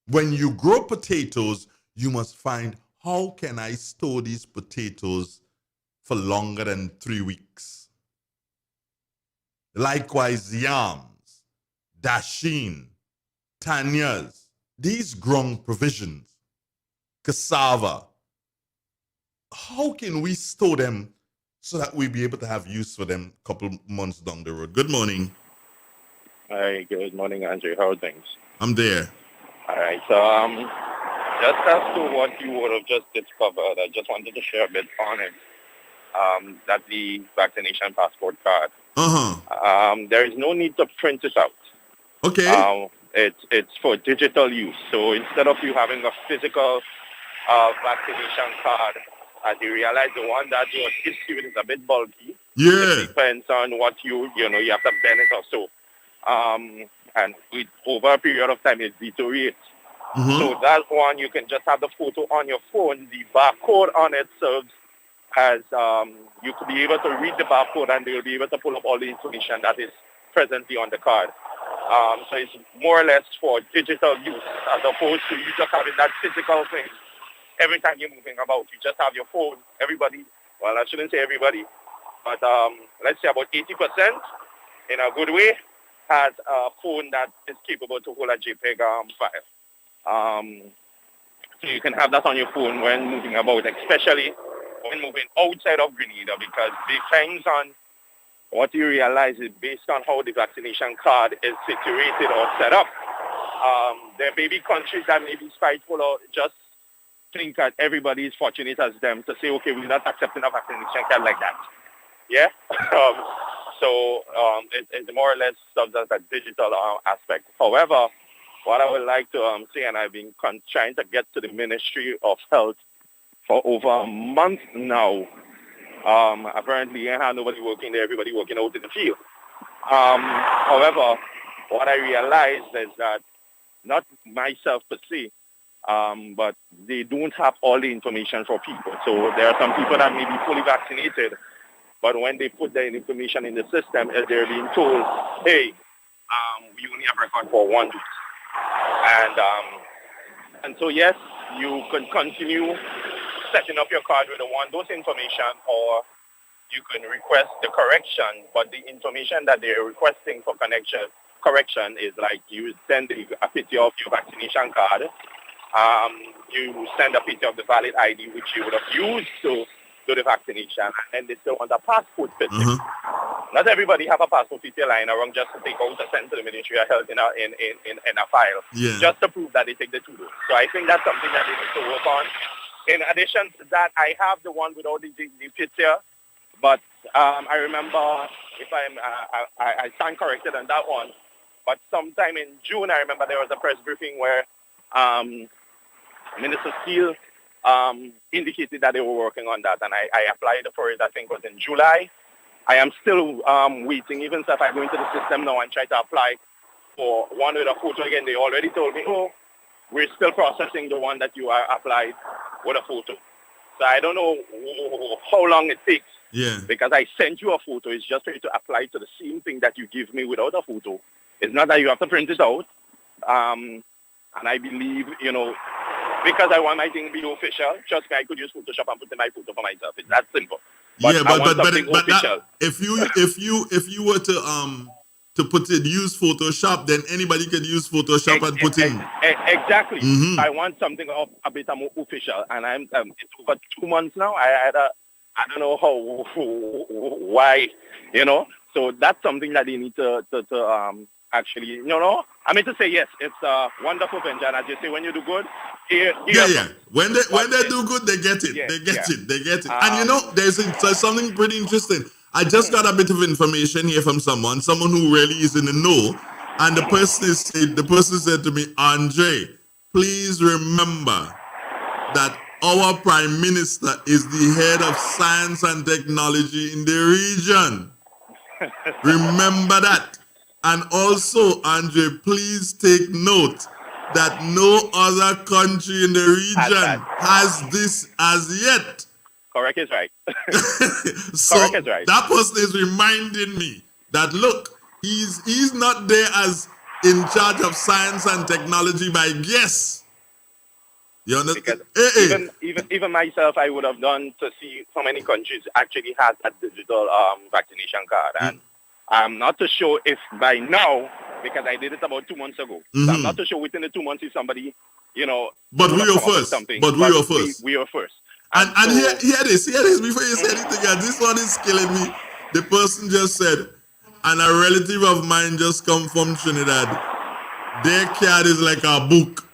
When you grow potatoes, you must find, how can I store these potatoes for longer than 3 weeks? Likewise, yams, dasheen, tanyas, these grown provisions, cassava. How can we store them so that we be able to have use for them a couple months down the road? Good morning. Hi, good morning, Andrew. How are things? I'm there. All right, so just as to what you would have just discovered, I just wanted to share a bit on it. That the vaccination passport card. There is no need to print it out. Okay. It's for digital use. So instead of you having a physical vaccination card, as you realize the one that you are issued is a bit bulky. Yeah. It depends on what you have to bend it or so. And over a period of time, it deteriorates. So that one, you can just have the photo on your phone. The barcode on it serves as you could be able to read the barcode and they'll be able to pull up all the information that is presently on the card. So it's more or less for digital use as opposed to you just having that physical thing. Every time you're moving about, you just have your phone. Everybody, well, I shouldn't say everybody, but let's say about 80% in a good way has a phone that is capable to hold a JPEG file. So you can have that on your phone when moving about, especially when moving outside of Grenada, because depends on what you realize is based on how the vaccination card is situated or set up, there may be countries that may be spiteful or just think that everybody is fortunate as them to say, okay, we're not accepting a vaccination card like that. Yeah? It's more or less something that digital aspect. However, what I would like to say, and I've been trying to get to the Ministry of Health for over a month now. Apparently, I have nobody working there, everybody working out in the field. However, what I realized is that, not myself per se, but they don't have all the information for people. So there are some people that may be fully vaccinated, but when they put their information in the system, they're being told, hey, we only have record for 1 week. And so, yes, you can continue setting up your card with the one-dose information, or you can request the correction, but the information that they're requesting for correction is like you send a picture of your vaccination card, you send a picture of the valid ID which you would have used to do the vaccination, and then they still want a passport picture. Not everybody have a passport picture lying around just to take out and send to the Ministry of Health in a file, just to prove that they take the 2 doses. So I think that's something that they need to work on. In addition to that, I have the one without the picture, but I remember, if I stand corrected on that one, but sometime in June, I remember there was a press briefing where Minister Steele indicated that they were working on that, and I applied for it, I think it was in July. I am still waiting, even if I go into the system now and try to apply for one with a photo again. They already told me, oh, we're still processing the one that you are applied with a photo. So I don't know how long it takes. Because I sent you a photo. It's just for you to apply to the same thing that you give me without a photo. It's not that you have to print it out. And I believe, because I want my thing to be official, trust me, I could use Photoshop and put in my photo for myself. It's that simple. But that, if you were to put it, use Photoshop, then anybody can use Photoshop and put in. Exactly. I want something a bit more official, and it's over 2 months now. I don't know why, So that's something that they need to actually, I mean to say, yes, it's a wonderful venture, and as you say, when you do good, When they do good, they get it. They get it. And there's something pretty interesting. I just got a bit of information here from someone who really is in the know, and the person said to me, Andre, please remember that our Prime Minister is the head of science and technology in the region. Remember that. And also, Andre, please take note that no other country in the region has this as yet. Correct is right. So Correct is right. That person is reminding me that, look, he's not there as in charge of science and technology by guess. You understand? Even myself, I would have done to see how many countries actually has a digital vaccination card. And I'm not too sure if by now, because I did it about 2 months ago, so I'm not too sure within the 2 months if somebody, But we are first. We are first. And hear this before you say anything else. This one is killing me. The person just said, and a relative of mine just come from Trinidad. Their card is like a book.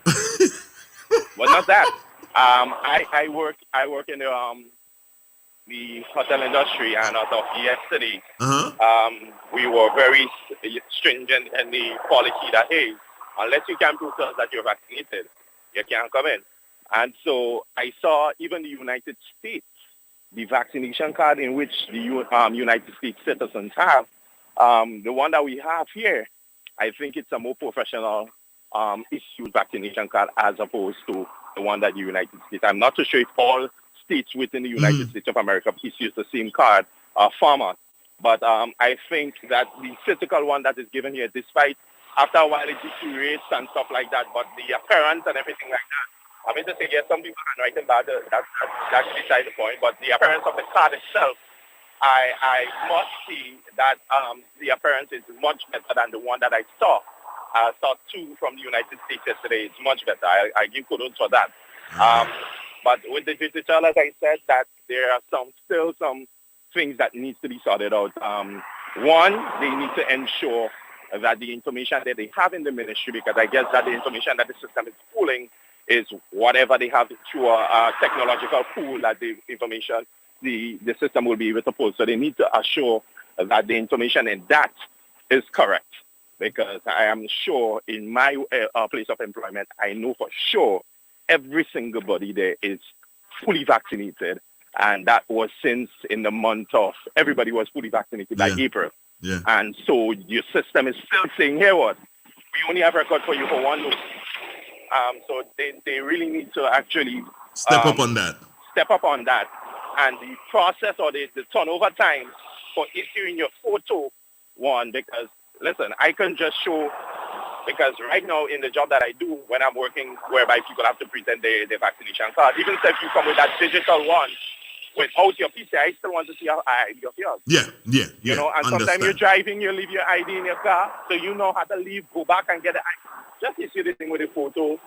Well, not that. I work in the hotel industry, and as of yesterday, we were very stringent in the policy that, hey, unless you can prove to us that you're vaccinated, you can't come in. And so I saw even the United States, the vaccination card in which the United States citizens have, the one that we have here, I think it's a more professional issued vaccination card as opposed to the one that the United States. I'm not too sure if all states within the United States of America issues the same card format. But I think that the physical one that is given here, despite after a while it deteriorates and stuff like that, but the appearance and everything like that, I mean to say, yes, some people are writing bad, that's beside the point, but the appearance of the card itself, I must see that the appearance is much better than the one that I saw. I saw 2 from the United States yesterday. It's much better. I give kudos for that. But with the digital, as I said, that there are still some things that needs to be sorted out. one, they need to ensure that the information that they have in the ministry, because I guess that the information that the system is pulling is whatever they have through a technological pool that the information, the system will be able to pull. So they need to assure that the information in that is correct. Because I am sure in my place of employment, I know for sure every single body there is fully vaccinated. And that was since in the month of, everybody was fully vaccinated by April. Yeah. And so your system is still saying, here what, we only have record for you for 1 dose. So they really need to actually step up on that. Step up on that. And the process or the turnover time for issuing your photo, one, because, listen, I can just show, because right now in the job that I do, when I'm working, whereby people have to present their vaccination card, even if you come with that digital one, without your PC, I still want to see your ID of yours. Yeah. You know, and sometimes you're driving, you leave your ID in your car, so you know how to leave, go back and get the ID. Just issue the thing with the photo,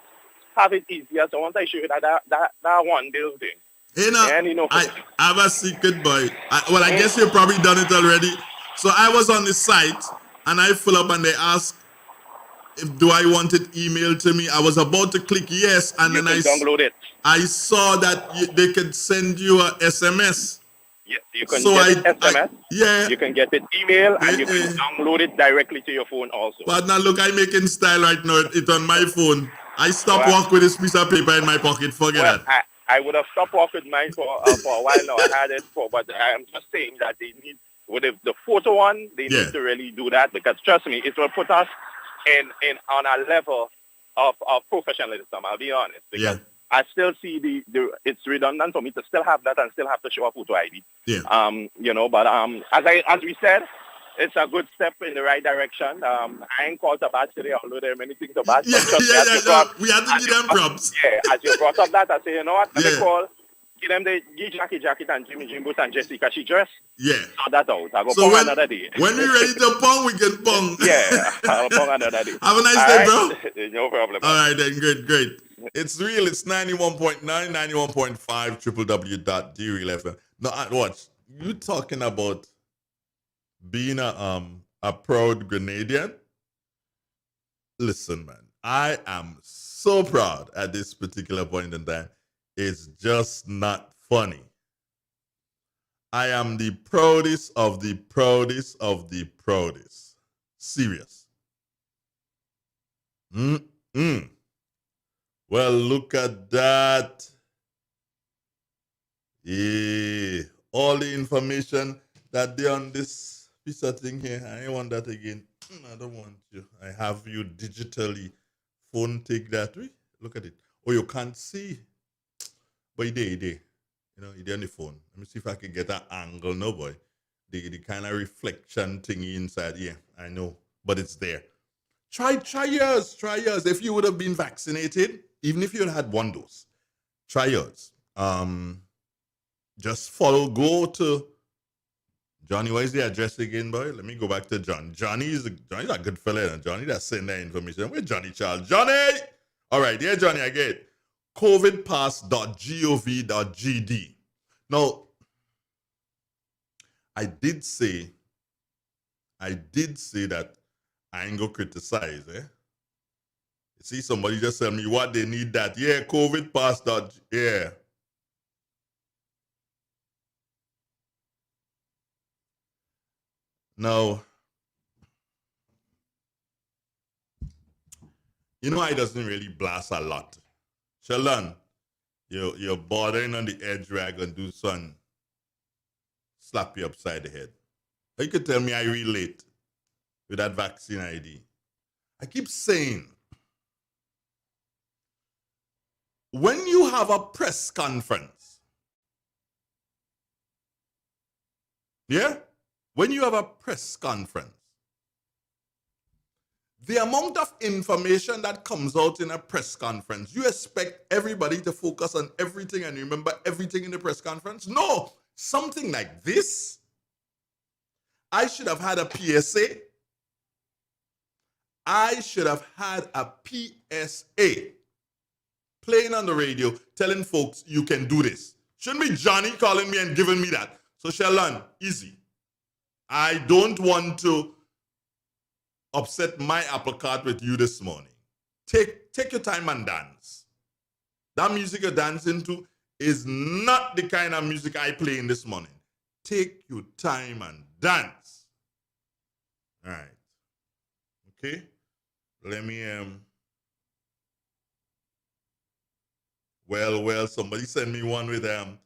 have it easier. So once I show you that one building, I have a secret, boy. I guess you've probably done it already. So I was on the site, and I fill up, and they ask, do I want it emailed to me? I was about to click yes, and then I download it. I saw that they could send you a SMS. Yeah, you can get it SMS. You can get it email, and you can download it directly to your phone also. But now look, I'm making style right now. It's on my phone. I stopped walk with this piece of paper in my pocket. Forget that. I would have stopped walk with mine for a while now. I had it but I'm just saying that they need, with the photo one, they need to really do that, because trust me, it will put us in on a level of professionalism. I'll be honest, because I still see it's redundant for me to still have that and still have to show a photo ID. You know, but as we said, it's a good step in the right direction. I ain't called to bat today, although there are many things to bat. We had to give them props. As you brought up that, I say, you know what? Let me call. Give Jackie Jacket and Jimmy Jimbo and Jessica, she dress. Sort that out. I'll go pong another day. When we're ready to pong, we can pong. I'll pong another day. Have a nice day, bro. No problem. All right, then. Great. It's real. It's 91.9, 91.5, www.dreal.fm. Now, watch. You talking about being a proud Grenadian? Listen, man. I am so proud at this particular point in time. It's just not funny. I am the proudest of the proudest of the proudest. Serious. Well, look at that. Yeah. All the information that they on this piece of thing here. I don't want that again. I don't want you. I have you digitally. Phone take that. Look at it. Oh, you can't see. But you did. You know, you did on the phone. Let me see if I can get an angle. No, boy. The kind of reflection thingy inside. Yeah, I know. But it's there. Try yours. Try yours. If you would have been vaccinated, even if you had 1 dose, try yours. Just go to Johnny. What is the address again, boy? Let me go back to John. Johnny's a good fella. Johnny that's sending that information. Where's Johnny Charles? Johnny! All right, yeah, Johnny, I get it. covidpass.gov.gd. Now, I did say that I ain't gonna criticize, You see, somebody just tell me what they need that. Yeah, covidpass. Yeah. Now, you know, I doesn't really blast a lot. Sheldon, you're bordering on the edge where I can do something. Slap you upside the head. You could tell me I relate with that vaccine ID. I keep saying, when you have a press conference, when you have a press conference, the amount of information that comes out in a press conference, you expect everybody to focus on everything and remember everything in the press conference? No, something like this, I should have had a PSA. I should have had a PSA playing on the radio, telling folks you can do this. Shouldn't be Johnny calling me and giving me that. So Sheldon, easy. I don't want to upset my apple cart with you this morning. Take your time and dance. That music you're dancing to is not the kind of music I play in this morning. Take your time and dance. All right. Okay. Let me Well, somebody send me one with the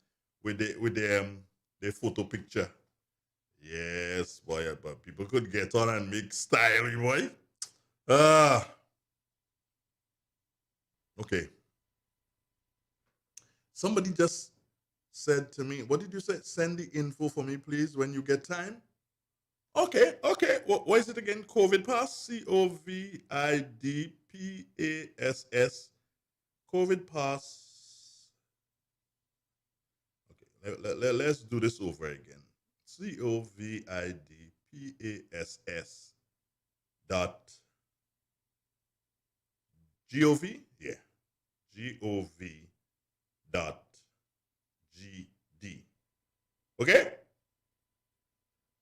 photo picture. Yes, boy, but people could get on and make style, boy. Okay. Somebody just said to me, what did you say? Send the info for me, please, when you get time. Okay. What is it again? COVID Pass? COVIDPASS. COVID Pass. Okay, let's do this over again. COVIDPASS dot GOV? Yeah. GOV dot GD. Okay?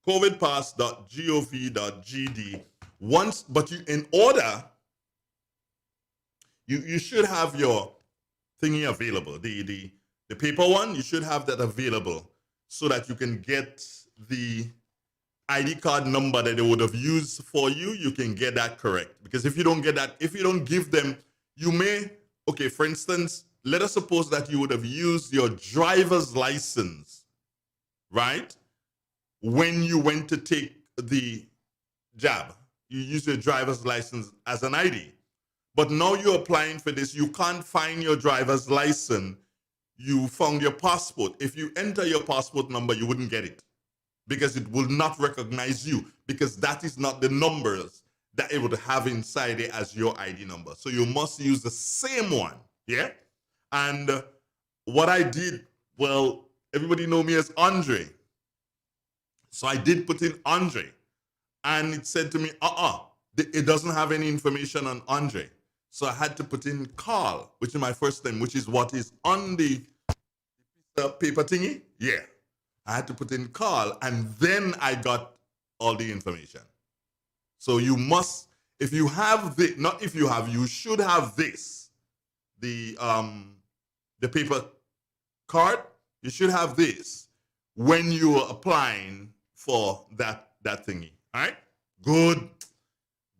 covidpass.gov.gd. Once, but in order, you should have your thingy available. The paper one, you should have that available so that you can get the ID card number that they would have used for you. You can get that correct. Because if you don't get that, if you don't give them, you may, okay, for instance, let us suppose that you would have used your driver's license, right? When you went to take the jab, you use your driver's license as an ID. But now you're applying for this, you can't find your driver's license. You found your passport. If you enter your passport number, you wouldn't get it because it will not recognize you because that is not the numbers that it would have inside it as your ID number. So you must use the same one, yeah? And what I did, well, everybody know me as Andre. So I did put in Andre, and it said to me, it doesn't have any information on Andre. So I had to put in Carl, which is my first name, which is what is on the paper thingy. Yeah. I had to put in Carl, and then I got all the information. So you must, if you have the, not if you have, you should have this, the paper card, you should have this when you are applying for that thingy. All right? Good.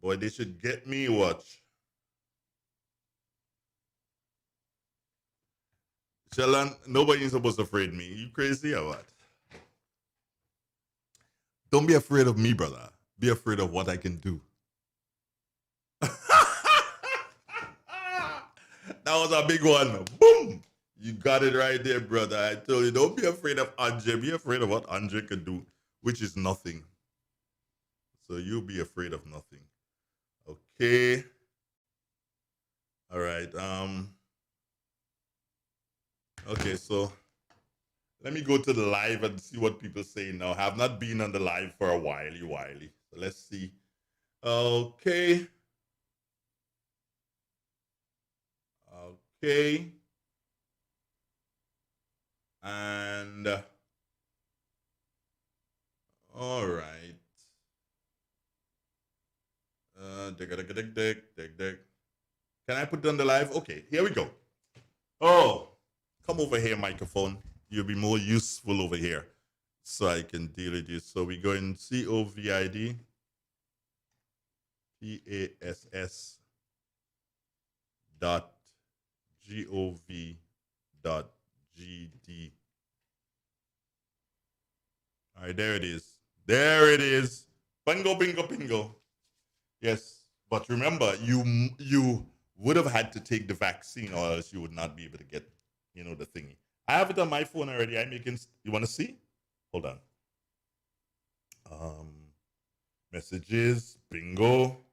Boy, they should get me watch. Sheldon, nobody is supposed to afraid me. You crazy or what? Don't be afraid of me, brother. Be afraid of what I can do. That was a big one. Boom! You got it right there, brother. I told you, don't be afraid of Andre. Be afraid of what Andre can do, which is nothing. So you'll be afraid of nothing. Okay. All right. Okay, so let me go to the live and see what people say now. I have not been on the live for a while. So let's see. Okay. Okay. And all right. Can I put it on the live? Okay, here we go. Oh, come over here, microphone. You'll be more useful over here, so I can deal with you. So we go in COVID PASS .gov.gd. All right, there it is. There it is. Bingo, bingo, bingo. Yes, but remember, you would have had to take the vaccine, or else you would not be able to get, the thingy. I have it on my phone already. You want to see? Hold on. Messages, bingo.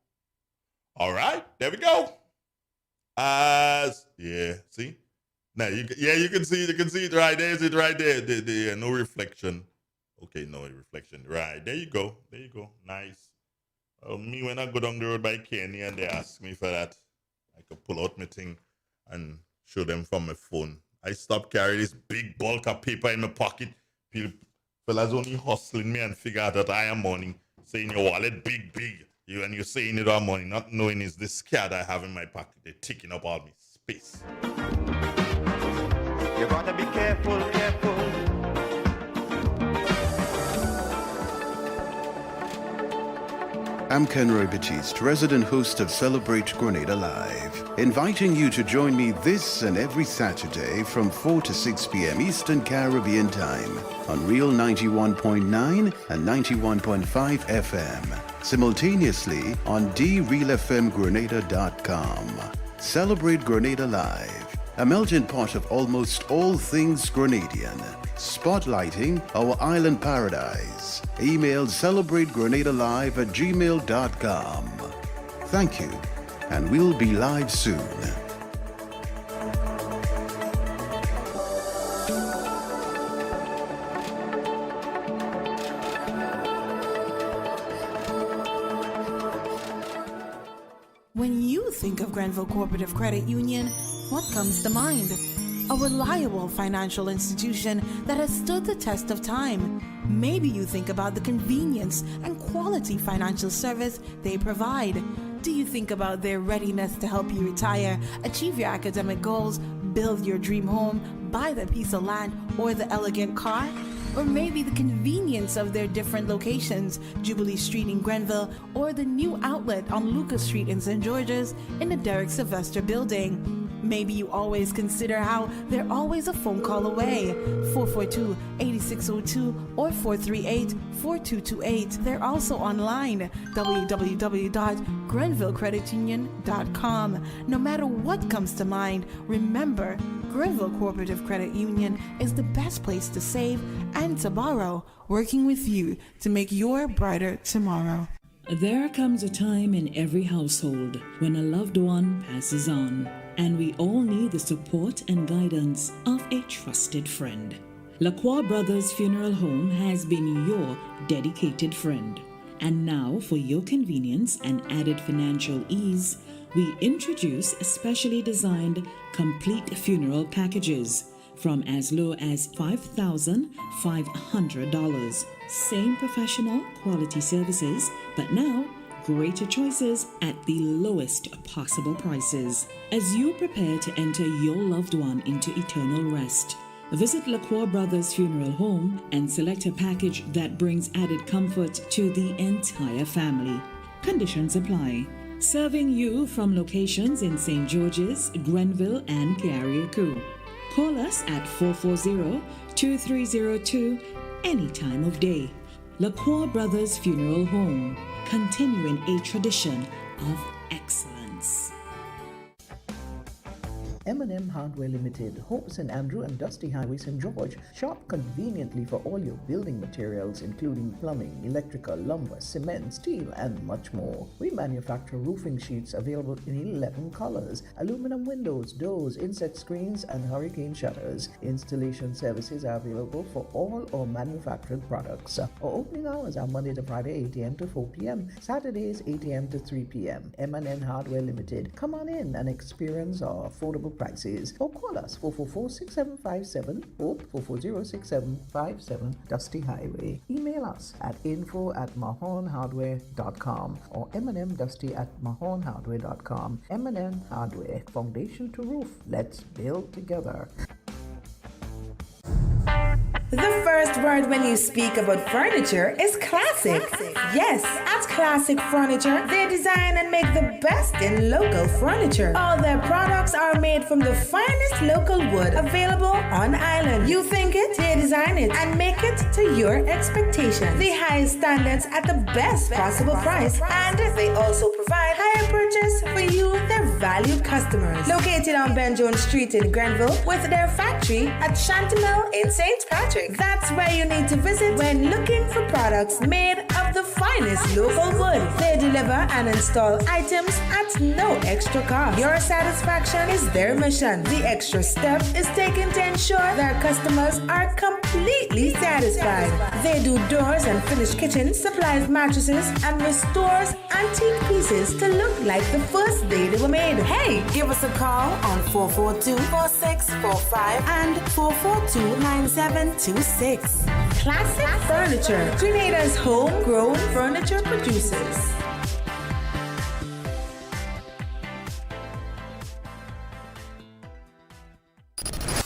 All right, there we go. Yeah, see? Now you can see it right there. Is it right there? No reflection. Okay, no reflection. Right, there you go. Nice. Me, when I go down the road by Kenny and they ask me for that, I could pull out my thing and show them from my phone. I stopped carrying this big bulk of paper in my pocket for Fellas only hustling me and figure out that I am money, saying your wallet big. You and you're saying it all money, not knowing is this card I have in my pocket. They're taking up all my space. You gotta be careful. I'm Ken Roy Batiste, resident host of Celebrate Grenada Live, inviting you to join me this and every Saturday from 4 to 6 p.m. Eastern Caribbean Time on Real 91.9 and 91.5 FM, simultaneously on DRealFMGrenada.com. Celebrate Grenada Live, a melting pot of almost all things Grenadian, spotlighting our island paradise. Email celebrategrenadalive@gmail.com. Thank you, and we'll be live soon. When you think of Grenville Cooperative Credit Union, what comes to mind? A reliable financial institution that has stood the test of time. Maybe you think about the convenience and quality financial service they provide. Do you think about their readiness to help you retire, achieve your academic goals, build your dream home, buy the piece of land, or the elegant car? Or maybe the convenience of their different locations, Jubilee Street in Grenville, or the new outlet on Lucas Street in St. George's in the Derek Sylvester building. Maybe you always consider how they're always a phone call away, 442-8602 or 438-4228. They're also online, www.grenvillecreditunion.com. No matter what comes to mind, remember, Grenville Cooperative Credit Union is the best place to save and to borrow, working with you to make your brighter tomorrow. There comes a time in every household when a loved one passes on, and we all need the support and guidance of a trusted friend. Lacroix Brothers Funeral Home has been your dedicated friend. And now, for your convenience and added financial ease, we introduce specially designed complete funeral packages from as low as $5,500. Same professional quality services, but now greater choices at the lowest possible prices. As you prepare to enter your loved one into eternal rest, visit Lacroix Brothers Funeral Home and select a package that brings added comfort to the entire family. Conditions apply. Serving you from locations in St. George's, Grenville, and Carriacou. Call us at 440-2302 any time of day. Lacroix Brothers Funeral Home, continuing a tradition of excellence. M&M Hardware Limited, Hope St. Andrew and Dusty Highway, St. George. Shop conveniently for all your building materials, including plumbing, electrical, lumber, cement, steel, and much more. We manufacture roofing sheets available in 11 colors, aluminum windows, doors, inset screens, and hurricane shutters. Installation services are available for all our manufactured products. Our opening hours are Monday to Friday, 8 a.m. to 4 p.m., Saturdays, 8 a.m. to 3 p.m. M&M Hardware Limited. Come on in and experience our affordable prices, or call us 444-6757 or 440-6757 Dusty Highway. Email us at info@mahonhardware.com or mnmdusty@mahonhardware.com. M&M Hardware, foundation to roof. Let's build together. The first word when you speak about furniture is classic. Yes, at Classic Furniture, they design and make the best in local furniture. All their products are made from the finest local wood available on island. You think it, they design it and make it to your expectations. The highest standards at the best possible price, and they also provide higher purchase for you, their valued customers. Located on Ben Jones Street in Grenville, with their factory at Chantemelle in St. Patrick. That's where you need to visit when looking for products made of the finest local wood. They deliver and install items at no extra cost. Your satisfaction is their mission. The extra step is taken to ensure their customers are completely satisfied. They do doors and finished kitchens, supplies mattresses, and restores antique pieces to look like the first day they were made. Hey, give us a call on 442-4645 and 442-9726. Classic Furniture, Grenada's homegrown furniture producers.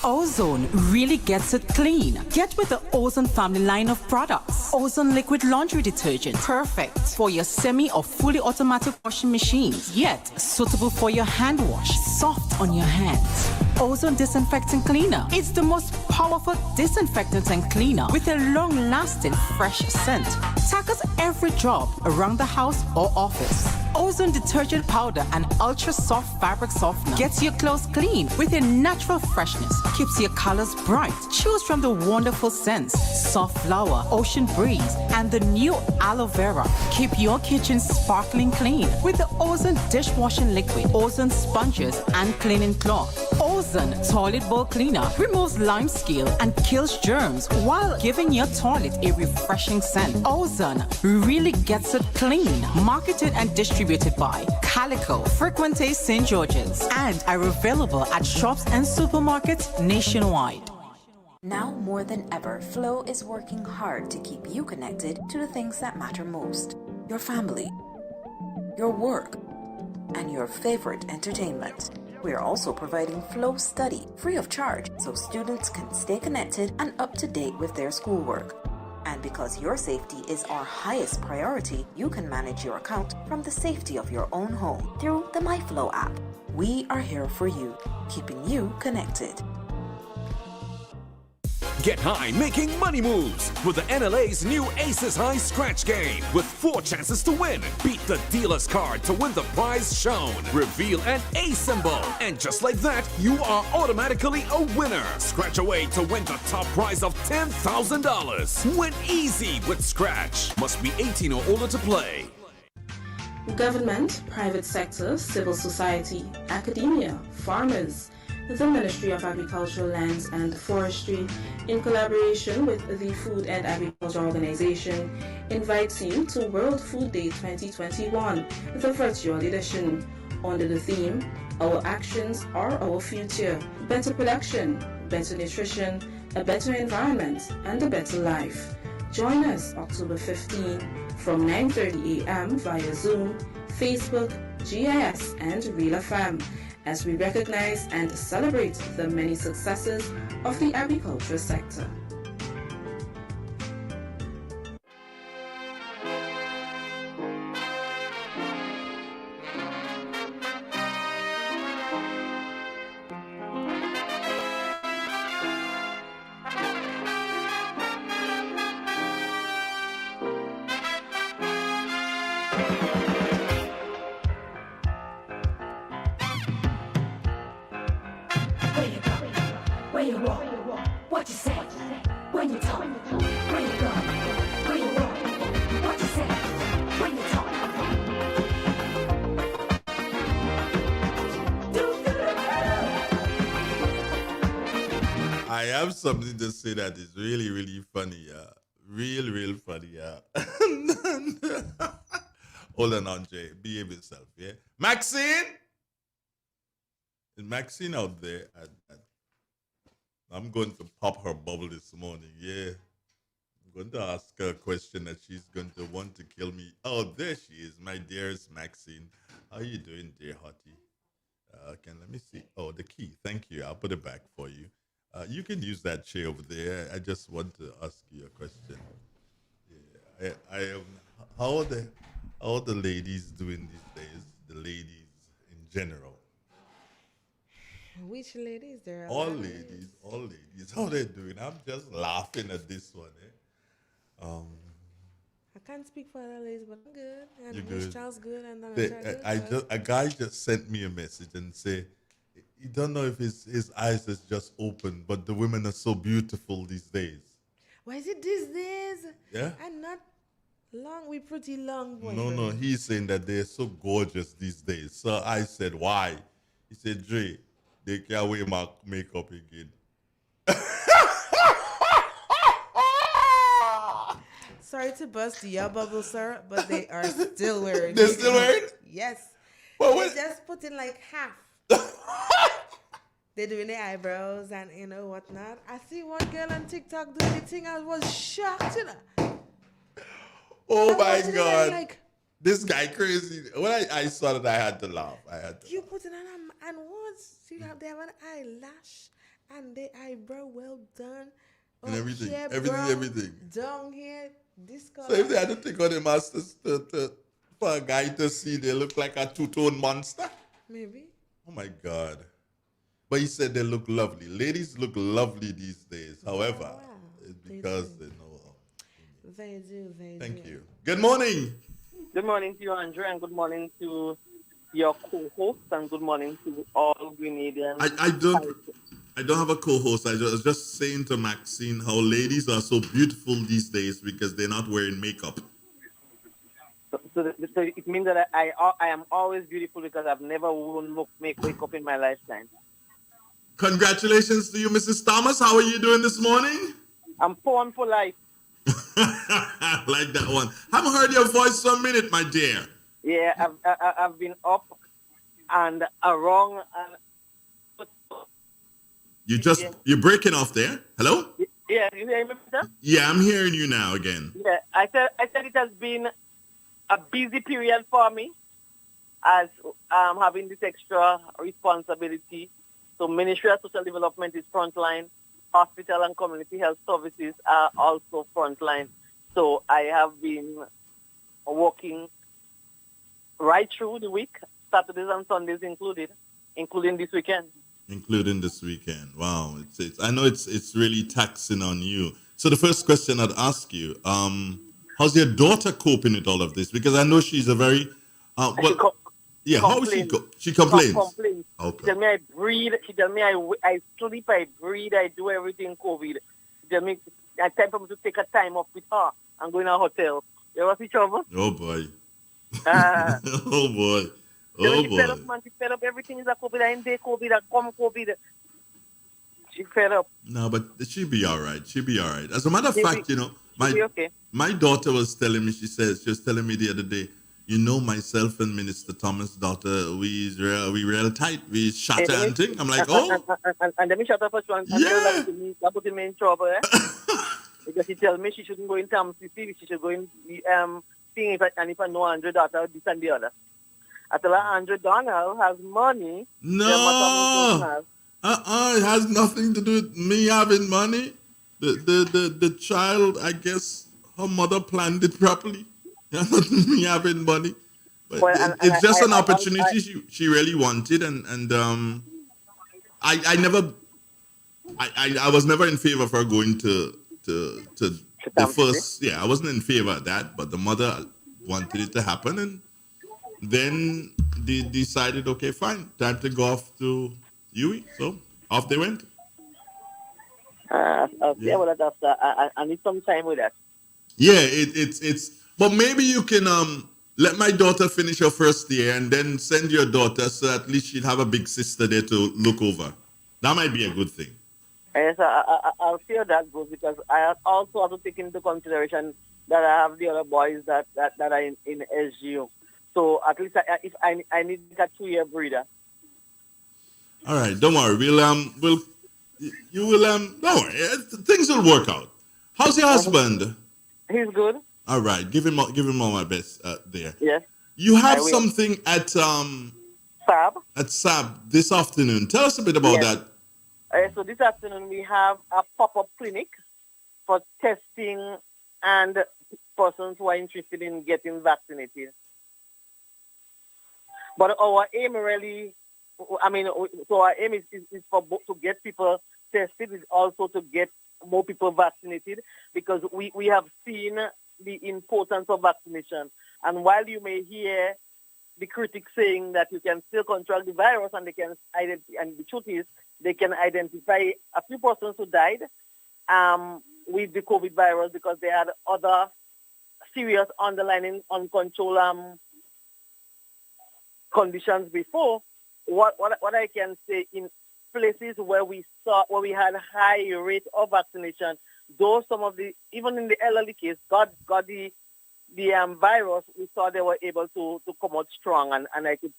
Ozone really gets it clean. Get with the Ozone family line of products. Ozone liquid laundry detergent. Perfect for your semi or fully automatic washing machines. Yet suitable for your hand wash. Soft on your hands. Ozone disinfecting cleaner. It's the most powerful disinfectant and cleaner with a long-lasting fresh scent. Tackles every job around the house or office. Ozone detergent powder and ultra soft fabric softener gets your clothes clean with a natural freshness. Keeps your colors bright. Choose from the wonderful scents: soft flower, ocean breeze, and the new aloe vera. Keep your kitchen sparkling clean with the Ozone dishwashing liquid, Ozone sponges, and cleaning cloth. Ozone toilet bowl cleaner removes lime scale and kills germs while giving your toilet a refreshing scent. Ozone really gets it clean. Marketed and distributed by Calico, Frequente St. George's, and are available at shops and supermarkets nationwide. Now more than ever, Flow is working hard to keep you connected to the things that matter most: your family, your work, and your favorite entertainment. We are also providing Flow Study free of charge so students can stay connected and up to date with their schoolwork. And because your safety is our highest priority, you can manage your account from the safety of your own home through the MyFlow app. We are here for you, keeping you connected. Get high making money moves with the NLA's new Aces High Scratch game with 4 chances to win. Beat the dealer's card to win the prize shown. Reveal an A symbol. And just like that, you are automatically a winner. Scratch away to win the top prize of $10,000. Win easy with Scratch. Must be 18 or older to play. Government, private sector, civil society, academia, farmers. The Ministry of Agricultural Lands and Forestry, in collaboration with the Food and Agriculture Organization, invites you to World Food Day 2021, the virtual edition, under the theme, Our Actions Are Our Future, Better Production, Better Nutrition, a Better Environment, and a Better Life. Join us October 15 from 9:30 a.m. via Zoom, Facebook, GIS, and Real FM, as we recognize and celebrate the many successes of the agriculture sector. Where you walk, what you say, when you talk, where you go, where you walk, what you say, when you talk. I have something to say that is really, really funny, real funny, Hold on, Andre. Behave yourself, yeah? Maxine? Is Maxine out there? I'm going to pop her bubble this morning, yeah? I'm going to ask her a question that she's going to want to kill me. Oh, there she is, my dearest Maxine. How you doing, dear hottie? Let me see. Oh, the key. Thank you. I'll put it back for you. You can use that chair over there. I just want to ask you a question. Yeah, how are the ladies doing these days? The ladies in general. Which ladies? There are all ladies. How they doing? I'm just laughing at this one. I can't speak for other ladies, but I'm good. And You Miss good? Charles good, and I'm good. A guy just sent me a message and say he don't know if his eyes is just open, but the women are so beautiful these days. Why is it these days? Yeah? And not long. We pretty long, boy. No, he's saying that they're so gorgeous these days. So I said, why? He said, Dre, they can't wear my makeup again. to bust your bubble, sir, but they are still wearing. They're still wearing? Yes. Well, they just put in like half. They're doing their eyebrows and whatnot. I see one girl on TikTok doing the thing. I was shocked, Oh I'm my watching it, God. I'm like, This guy crazy. When I saw that, I had to laugh. you put it on and once they have an eyelash and the eyebrow well done. And everything. Here, Everything. Down here, this color. So if they had to take on the masters for a guy to see they look like a two-tone monster? Maybe. Oh my God. But he said they look lovely. Ladies look lovely these days. However, it's because they know. They do. Thank you. Good morning. Good morning to you, Andrew, and good morning to your co-host, and good morning to all Grenadians. I don't have a co-host. I was just saying to Maxine how ladies are so beautiful these days because they're not wearing makeup. So it means that I am always beautiful because I've never worn makeup in my lifetime. Congratulations to you, Mrs. Thomas. How are you doing this morning? I'm born for life. I like that one. Haven't heard your voice for a minute, my dear. Yeah, I've been up and around. You're breaking off there. Hello? Yeah, you hear me, sir? Yeah, I'm hearing you now again. Yeah, I said it has been a busy period for me as having this extra responsibility. So Ministry of Social Development is frontline. Hospital and community health services are also frontline. So I have been working right through the week, Saturdays and Sundays including this weekend. Including this weekend. Wow. I know it's really taxing on you. So the first question I'd ask you, how's your daughter coping with all of this? Because I know she's a very how is she she complains? Complains. Okay. She tell me I breathe. She tell me I sleep, I breathe, I do everything COVID. She tell me it's time for me to take a time off with her and go in a hotel. You ever see trouble? Oh boy. Oh boy. She fed up, man. She fed up. Everything is a COVID. I ain't there COVID. I come COVID. She fed up. No, but she'll be all right. She'll be all right. As a matter of fact, my daughter was telling me, she was telling me the other day, myself and Minister Thomas' daughter, we real tight. We shot her and thing. I'm like, oh. And let me shut up first one. Yeah. That put me in trouble, Because she tell me she shouldn't go in TAMCC. She should go in seeing if I know Andrew daughter, this and the other. I tell her Andrew Donald has money. No. It has nothing to do with me having money. The child, I guess her mother planned it properly. Not me having money. But it's just an opportunity she really wanted, and I was never in favor of her going to the first. Yeah, I wasn't in favor of that, but the mother wanted it to happen, and then they decided, okay, fine, time to go off to UE. So off they went. I need some time with that. Yeah, it's. But maybe you can let my daughter finish her first year and then send your daughter so at least she'll have a big sister there to look over. That might be a good thing. Yes, I'll feel that good because I also have to take into consideration that I have the other boys that are in SGU. So at least if I need a 2-year breeder. All right, don't worry. Don't worry. Things will work out. How's your husband? He's good. All right, give him all my best there. Yes. You have something at SAB. At SAB this afternoon. Tell us a bit about that. So this afternoon we have a pop-up clinic for testing and persons who are interested in getting vaccinated. But our aim really, so our aim is for to get people tested, is also to get more people vaccinated, because we have seen the importance of vaccination. And while you may hear the critics saying that you can still contract the virus and they can identify, and the truth is they can identify a few persons who died with the COVID virus because they had other serious underlying uncontrolled conditions before. What I can say, in places where we had high rate of vaccination, though some of the, even in the elderly case, got the virus, we saw they were able to come out strong. And I could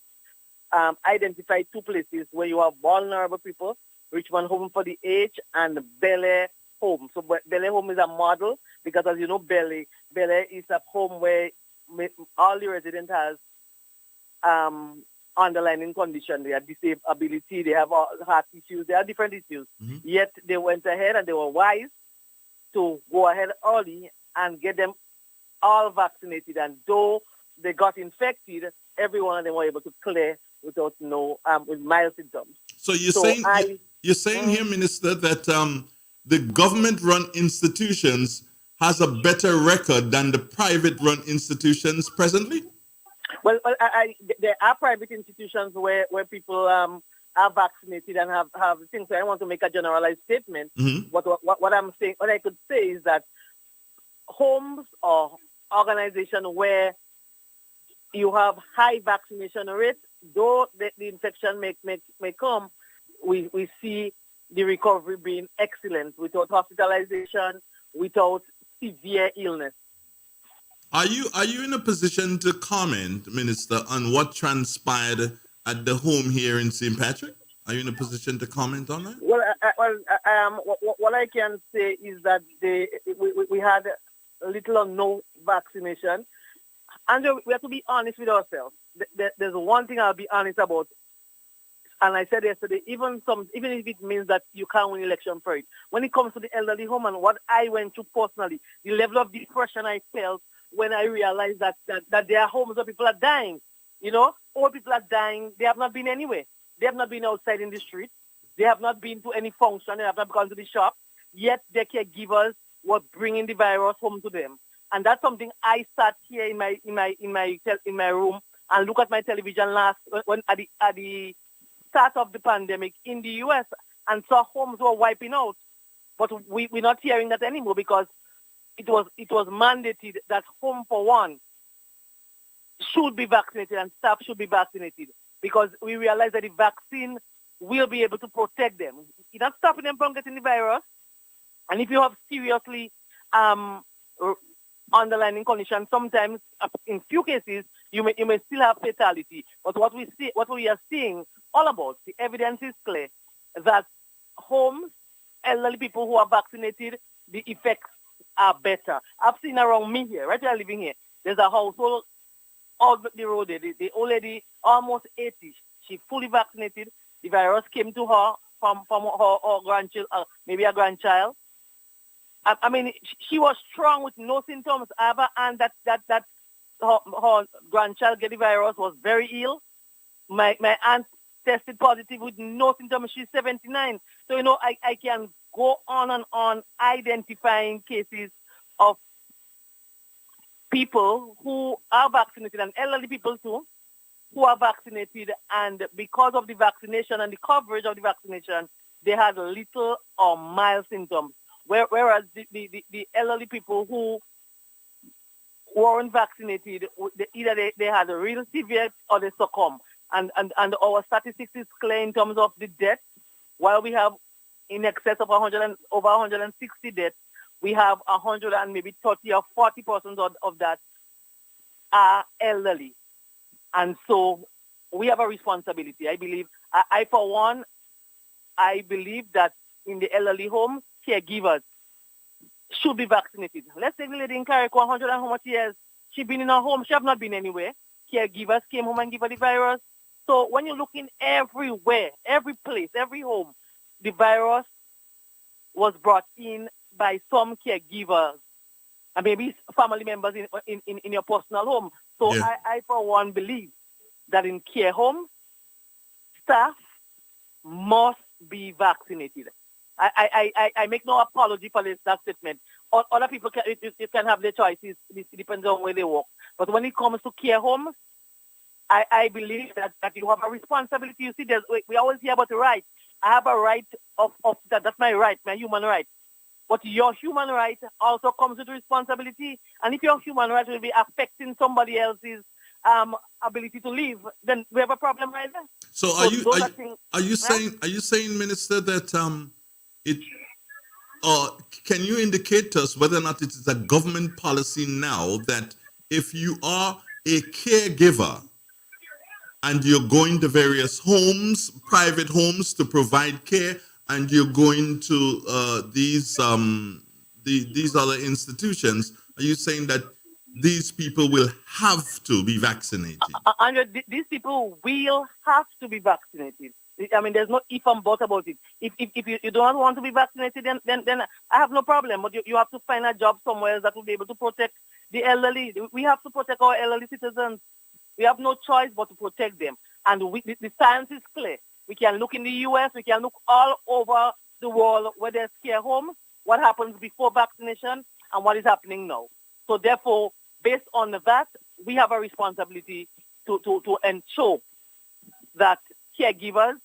identify 2 places where you have vulnerable people, Richmond Home for the Aged and Bel-Air Home. So Bel-Air Home is a model because, as you know, Bel-Air is a home where all the residents has underlying condition. They have disability, they have heart issues, they have different issues. Yet they went ahead and they were wise to go ahead early and get them all vaccinated. And though they got infected, every one of them were able to clear without with mild symptoms. So you're saying here, Minister, that the government-run institutions has a better record than the private-run institutions presently? Well, there are private institutions where people are vaccinated and have things. So I don't want to make a generalized statement. What I'm saying, what I could say is that homes or organizations where you have high vaccination rates, though the infection may come, we see the recovery being excellent without hospitalization, without severe illness. Are you in a position to comment, Minister, on what transpired at the home here in St. Patrick? Are you in a position to comment on that? Well, what I can say is that we had little or no vaccination. And we have to be honest with ourselves. There's one thing I'll be honest about, and I said yesterday, even if it means that you can't win election for it, when it comes to the elderly home and what I went through personally, the level of depression I felt when I realized that there are homes where people are dying. Old people are dying. They have not been anywhere. They have not been outside in the street. They have not been to any function. They have not gone to the shop. Yet their caregivers were bringing the virus home to them. And that's something I sat here in my room and look at my television at the start of the pandemic in the U.S. and saw homes were wiping out. But we're not hearing that anymore because it was mandated that home for one should be vaccinated and staff should be vaccinated because we realize that the vaccine will be able to protect them. It's not stopping them from getting the virus. And if you have seriously underlying conditions, sometimes in few cases you may still have fatality. But what we are seeing all about, the evidence is clear that homes, elderly people who are vaccinated, the effects are better. I've seen around me here, right where I'm living here, there's a household out the road. The old lady, almost 80, she fully vaccinated. The virus came to her from her grandchild, maybe a grandchild. I mean, she was strong with no symptoms. I have an aunt that her grandchild get the virus, was very ill. My aunt tested positive with no symptoms. She's 79. So, I can go on and on identifying cases of people who are vaccinated and elderly people too, who are vaccinated, and because of the vaccination and the coverage of the vaccination, they had little or mild symptoms. Whereas the elderly people who weren't vaccinated, either they had a real severe or they succumb. And our statistics is clear in terms of the deaths. While we have in excess of over 160 deaths, we have 100 and maybe 30 or 40% of that are elderly. And so we have a responsibility. I believe, for one, I believe that in the elderly home, caregivers should be vaccinated. Let's take the lady in Carrico, 100 and how much years she's been in her home. She have not been anywhere. Caregivers came home and gave her the virus. So when you're looking everywhere, every place, every home, the virus was brought in by some caregivers and maybe family members in your personal home. So yeah. I for one believe that in care homes, staff must be vaccinated. I make no apology for that statement. Other people can have their choices. It depends on where they work. But when it comes to care homes, I believe that you have a responsibility. You see, we always hear about the right. I have a right of that. That's my right, my human right. But your human right also comes with responsibility. And if your human right will be affecting somebody else's ability to live, then we have a problem right there. So are you saying, Minister, that can you indicate to us whether or not it is a government policy now that if you are a caregiver and you're going to various homes, private homes to provide care, and you're going to these other institutions, are you saying that these people will have to be vaccinated? Andre, these people will have to be vaccinated. I mean, there's no if and but about it. If you don't want to be vaccinated, then I have no problem. But you have to find a job somewhere else that will be able to protect the elderly. We have to protect our elderly citizens. We have no choice but to protect them. And the science is clear. We can look in the U.S., we can look all over the world where there's care homes, what happens before vaccination and what is happening now. So therefore, based on that, we have a responsibility to ensure that caregivers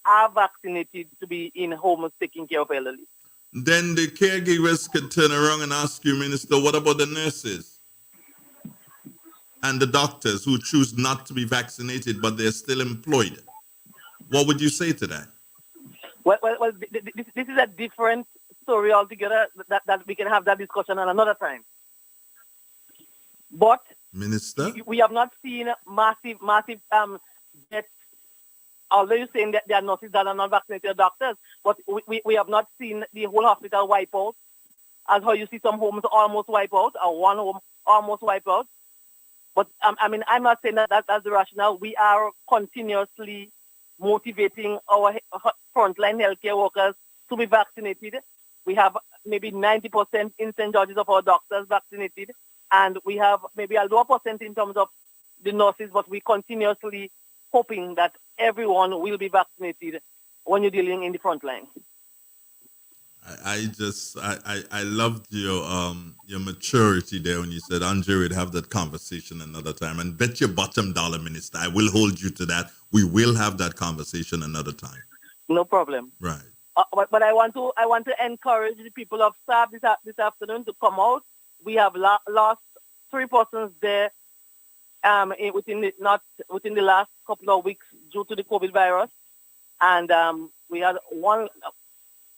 are vaccinated to be in homes taking care of elderly. Then the caregivers could turn around and ask you, Minister, what about the nurses and the doctors who choose not to be vaccinated, but they're still employed? What would you say to that? Well, this is a different story altogether that we can have that discussion at another time. But Minister, we have not seen massive deaths. Although you're saying that there are nurses that are not vaccinated, doctors, but we have not seen the whole hospital wipe out, as how you see some homes almost wipe out, or one home almost wipe out. But I mean, I'm not saying that that's the rationale. We are continuously motivating our frontline healthcare workers to be vaccinated. We have maybe 90% in St. George's of our doctors vaccinated, and we have maybe a lower percent in terms of the nurses, but we continuously hoping that everyone will be vaccinated when you're dealing in the front line. I loved your maturity there when you said, Andre, we'd have that conversation another time. And bet your bottom dollar, Minister, I will hold you to that. We will have that conversation another time. No problem. Right. But I want to encourage the people of SAB this afternoon to come out. We have lost 3 persons there within the last couple of weeks due to the COVID virus, and we had one.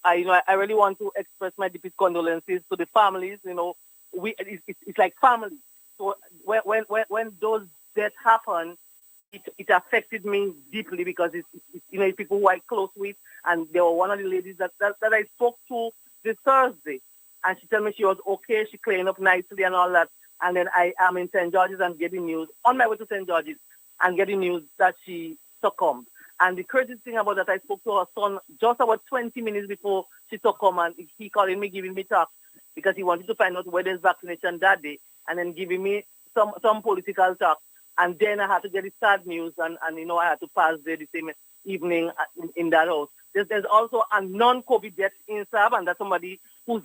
I really want to express my deepest condolences to the families. You know, it's like family. So when those deaths happen, it affected me deeply because it's people who I close with, and they were one of the ladies that I spoke to this Thursday, and she told me she was okay, she cleaned up nicely and all that, and then I am in St. George's and getting news on my way to St. George's and getting news that she succumbed. And the crazy thing about that, I spoke to her son just about 20 minutes before she succumbed, and he calling me, giving me talk because he wanted to find out where there's vaccination that day, and then giving me some political talk. And then I had to get the sad news, and I had to pass there the same evening in that house. There's also a non-COVID death in SAB, and that's somebody who's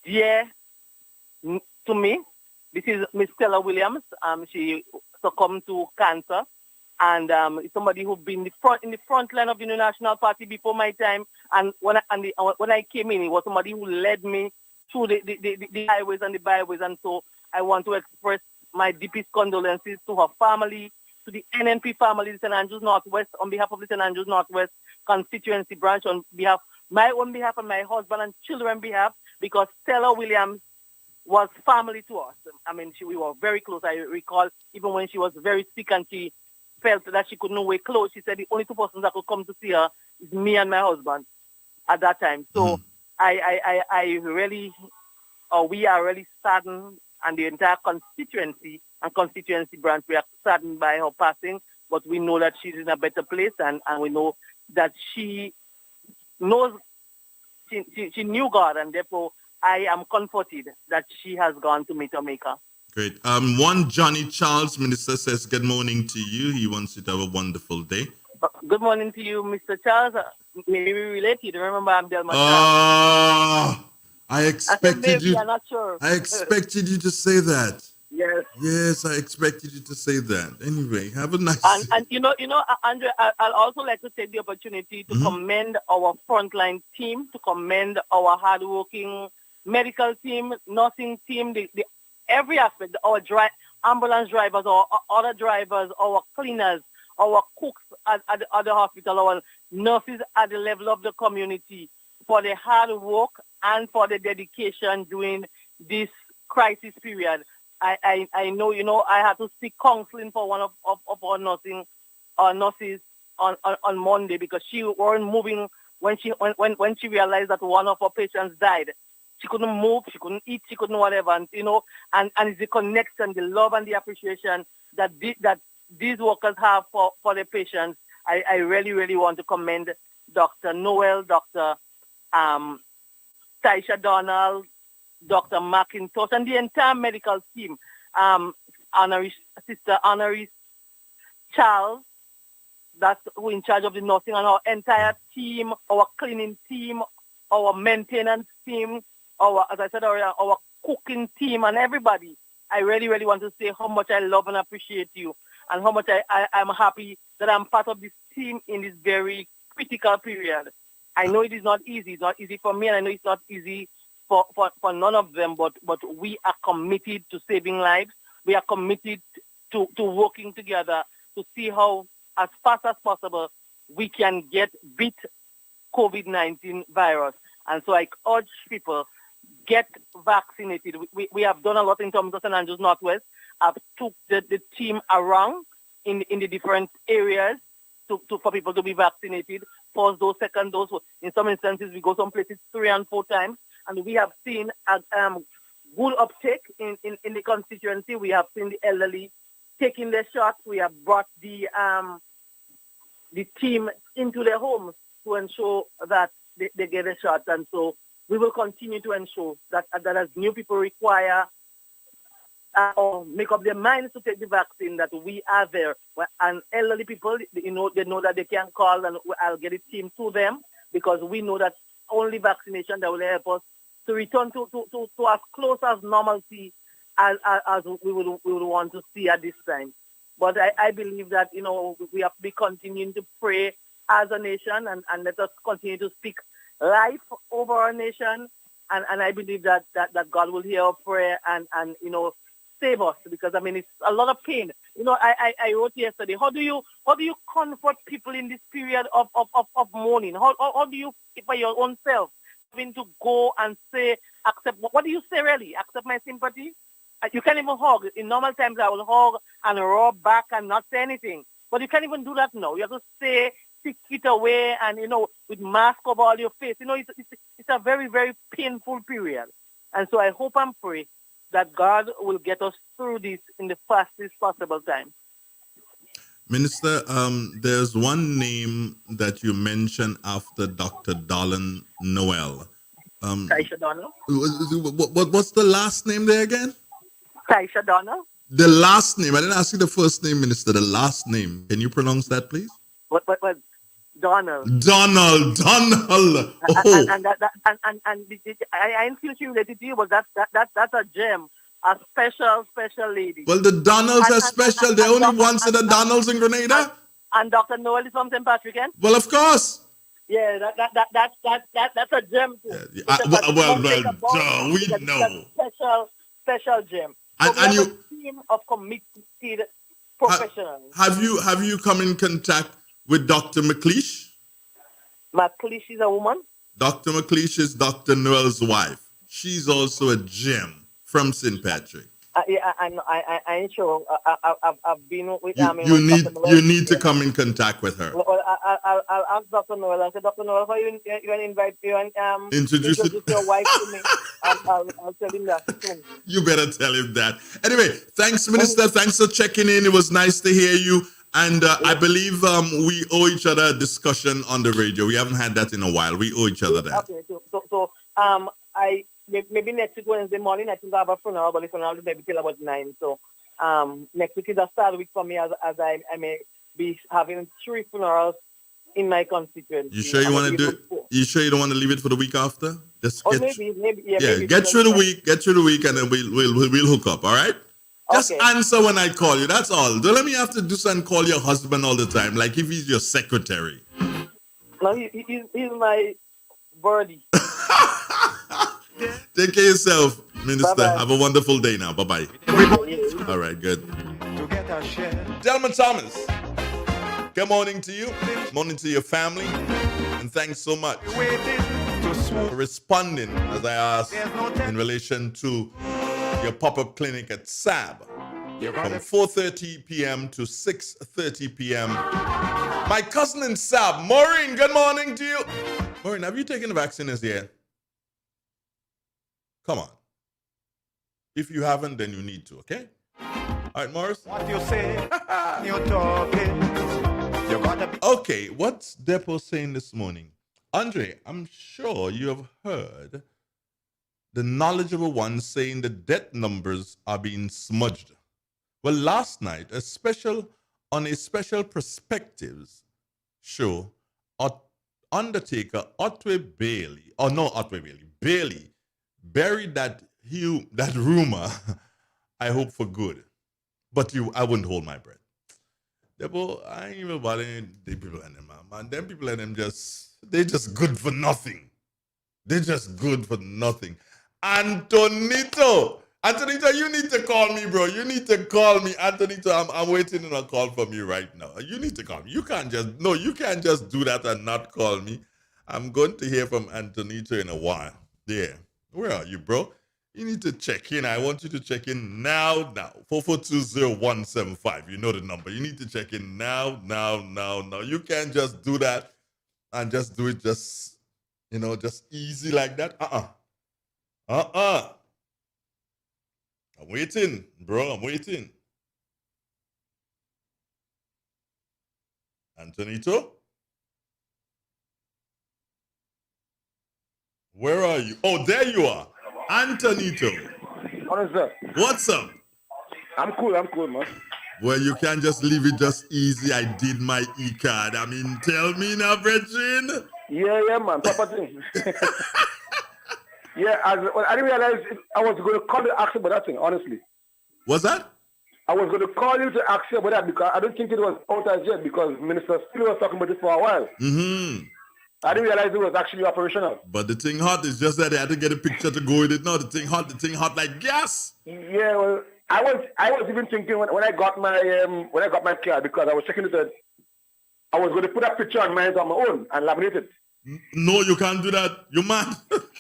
dear to me. This is Miss Stella Williams. She succumbed to cancer, and somebody who's been in the front line of the New National Party before my time. And when I came in, it was somebody who led me through the highways and the byways. And so I want to express my deepest condolences to her family, to the NNP family, the St. Andrews Northwest, on behalf of the St. Andrews Northwest constituency branch, on behalf, my own behalf and my husband and children behalf, because Stella Williams was family to us. I mean, we were very close. I recall even when she was very sick and she felt that she couldn't wear clothes, she said the only 2 persons that could come to see her is me and my husband at that time. So we are really saddened, and the entire constituency and constituency branch, we are saddened by her passing, but we know that she's in a better place, and we know that she knows, she knew God, and therefore I am comforted that she has gone to meet her Maker. Great. One Johnny Charles, Minister, says good morning to you. He wants you to have a wonderful day. Good morning to you, Mr. Charles. Maybe we related. Remember, I'm Delma Charles. I expected you. I'm not sure. I expected you to say that. Yes. Yes, I expected you to say that. Anyway, have a nice. And Andre, I'd also like to take the opportunity to commend our frontline team, to commend our hardworking medical team, nursing team, the every aspect. Our ambulance drivers, our other drivers, our cleaners, our cooks at the hospital, our nurses at the level of the community, for the hard work and for the dedication during this crisis period. I know, I had to seek counseling for one of our nurses on Monday because she weren't moving when she realized that one of our patients died. She couldn't move, she couldn't eat, she couldn't whatever, and it's the connection, the love and the appreciation that these workers have for the patients. I really, really want to commend Dr. Noel, Dr. Taisha Donald, Dr. McIntosh, and the entire medical team. Sister Honoris Charles, that's who in charge of the nursing, and our entire team, our cleaning team, our maintenance team, as I said earlier, our cooking team, and everybody. I really, really want to say how much I love and appreciate you, and how much I'm happy that I'm part of this team in this very critical period. I know it is not easy. It's not easy for me, and I know it's not easy for none of them, but we are committed to saving lives. We are committed to working together to see how, as fast as possible, we can beat COVID-19 virus. And so I urge people, get vaccinated. We have done a lot in terms of St. Andrews Northwest. I've took the team around in the different areas for people to be vaccinated. First dose, second dose. In some instances, we go some places 3 and 4 times. And we have seen a good uptake in the constituency. We have seen the elderly taking their shots. We have brought the team into their homes to ensure that they get a shot. And so we will continue to ensure that as new people require or make up their minds to take the vaccine, that we are there. And elderly people, they know that they can call, and I'll get a team to them, because we know that only vaccination that will help us to return to as close as normalcy as we would want to see at this time. But I believe that, we have to be continuing to pray as a nation, and let us continue to speak life over our nation. And I believe that God will hear our prayer and save us, because it's a lot of pain. I wrote yesterday, how do you comfort people in this period of mourning? How do you for your own self having to go and say, accept, what do you say really? Accept my sympathy? You can't even hug. In normal times I will hug and rub back and not say anything. But you can't even do that now. You have to stay 6 feet away and, with mask over all your face. It's a very, very painful period. And so I hope and pray that God will get us through this in the fastest possible time. Minister, there's one name that you mentioned after Dr. Dolan Noel. Taisha Donald. What's the last name there again? Taisha Donald. The last name. I didn't ask you the first name, Minister. The last name. Can you pronounce that, please? What? Donald. Donald. Oh. And I ain't feel she related to you, but that's a gem. A special lady. Well, the Donalds are special. They're only ones in the Donalds in Grenada. And Dr. Noel is from St. Patrick, eh? Well, of course. Yeah, that's a gem too. Yeah. We know. Special gem. And you, a team of committed professionals. Have you come in contact with Dr. McLeish? McLeish is a woman. Dr. McLeish is Dr. Noel's wife. She's also a gem from St. Patrick. Yeah, I ain't sure. I've been with you need to come in contact with her. Well, I'll ask Dr. Noel. I said, Dr. Noel, how you invite you and introduce your wife to me? I'll tell him that soon. You better tell him that. Anyway, thanks, Minister. Thanks for checking in. It was nice to hear you. And I believe we owe each other a discussion on the radio. We haven't had that in a while. We owe each other that. Okay, so maybe next week, Wednesday morning, I think I have a funeral, but the funeral will maybe till about 9. So next week is a start week for me, as I may be having 3 funerals in my constituency. You sure you want to do it? You sure you don't want to leave it for the week after? Just maybe. Get through the week, and then we'll hook up. All right? Just answer when I call you. That's all. Don't let me have to do something, call your husband all the time, like if he's your secretary. No, he's my birdie. Take care of yourself, Minister. Bye-bye. Have a wonderful day now. Bye-bye. All right, good. Gentleman Thomas, good morning to you. Morning to your family. And thanks so much. for responding as I asked in relation to your pop-up clinic at SAB from 4:30 p.m. to 6:30 p.m. My cousin in SAB, Maureen, good morning to you. Maureen, have you taken the vaccine as yet? Come on. If you haven't, then you need to, okay? All right, Morris? What you say? You talking? You gotta be. Okay, what's Depot saying this morning? Andre, I'm sure you have heard the knowledgeable ones saying the death numbers are being smudged. Well, last night, on a special perspectives show, Undertaker Bailey buried that rumor, I hope for good. But I wouldn't hold my breath. I ain't even bothering the people and them, man. Them people and them they just good for nothing. They're just good for nothing. Antonito, you need to call me, bro. You need to call me. Antonito, I'm waiting on a call from you right now. You need to call me. You can't just do that and not call me. I'm going to hear from Antonito in a while. Yeah. Where are you, bro? You need to check in. I want you to check in now. 4420175. You know the number. You need to check in now. You can't just do that and just do it just easy like that. I'm waiting, bro. I'm waiting. Antonito? Where are you? Oh, there you are. Antonito. What's up? I'm cool, man. Well, you can't just leave it just easy. I did my e-card. I mean, tell me now, brethren. Yeah, man. Proper thing. Yeah, I didn't realize I was going to call you to ask you about that thing, honestly. What's that? I was going to call you to ask you about that because I don't think it was out as yet because Minister Steele was talking about this for a while. Mm-hmm. I didn't realize it was actually operational. But the thing hot is just that they had to get a picture to go with it. No, the thing hot like gas. Yeah, well, I was even thinking when I got my card because I was checking it out, I was going to put a picture on mine on my own and laminate it. No, you can't do that. You're mad.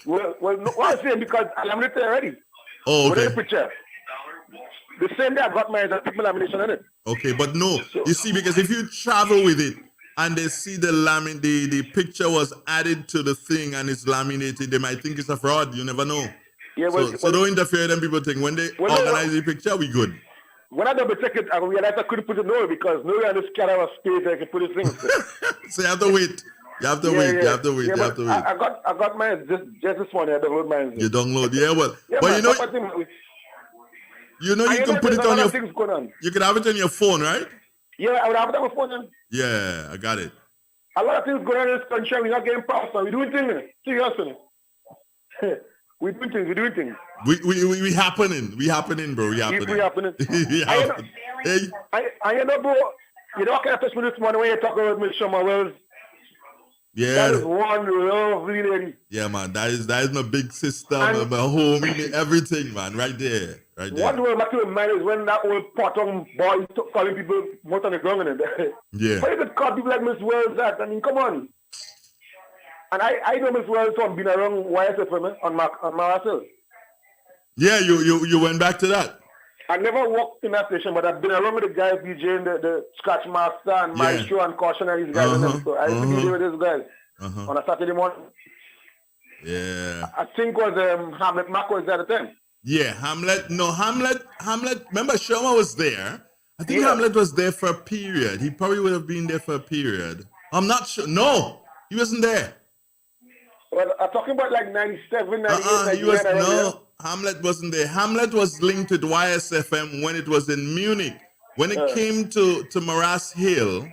well, no, what I'm saying because I laminated it already. Oh, okay. With a picture. The same day I got mine, I put my lamination on it. Okay, but no, you see, because if you travel with it and they see the picture was added to the thing and it's laminated, they might think it's a fraud. You never know. Yeah, so don't interfere. Then people think when they organize the picture, we good. When I double check it, I realized I couldn't put it nowhere because nowhere on this camera was space I could put it things. So you have to wait. You have to wait. I got mine just this morning. I download mine. You download, yeah. Well, but you can put it on your. You can have it on your phone, right? Yeah, I would have it on my phone. Yeah, I got it. A lot of things going on in this country. We're not getting past. We're doing things. Seriously. We're doing things. We happening, bro. We happening. I bro. You know what kind of touch me this morning when you talk about Miss Shoma Wells? Yeah. That is one lovely lady. Yeah, man. That is my big sister, my homie, everything, man. Right there. What do I like to mind is when that old Potong boy calling people more on the ground and yeah. Why you could call people like Miss Wells that? I mean, come on. And I know Miss Wells from being around YSFM on Marcel. Yeah, you went back to that. I never walked in that station, but I've been around with the guys DJing the Scratch Master and Maestro and Caution and these guys. So I used to be with these guys on a Saturday morning. Yeah. I think it was Hamlet Mac was there at the time. Yeah, Hamlet. Remember, Shoma was there. I think Hamlet was there for a period. He probably would have been there for a period. I'm not sure. No, he wasn't there. Well, I'm talking about like 97, 98, Hamlet wasn't there. Hamlet was linked with YSFM when it was in Munich. When it came to Maras Hill,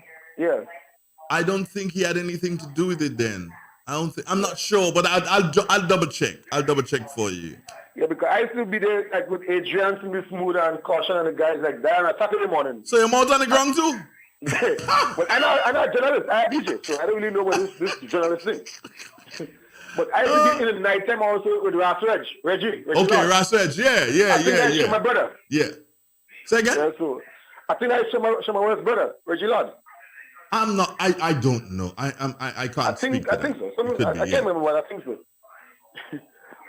I don't think he had anything to do with it then. I'm not sure, but I'll double check. I'll double check for you. Yeah, because I used to be there like with Adrian Smooth and Caution and the guys like that on a Saturday morning. So you're out on the ground too? But I'm not a journalist. I'm a DJ, so I don't really know what this journalist thing. But I used to be in the night time also with Reggie. Okay, Ras Reg. Yeah. I think I my brother. Yeah. Say again? Yeah, so I think I show my brother, Reggie Lord. I'm not. I don't know. I can't. I think so. I can't remember what I think so.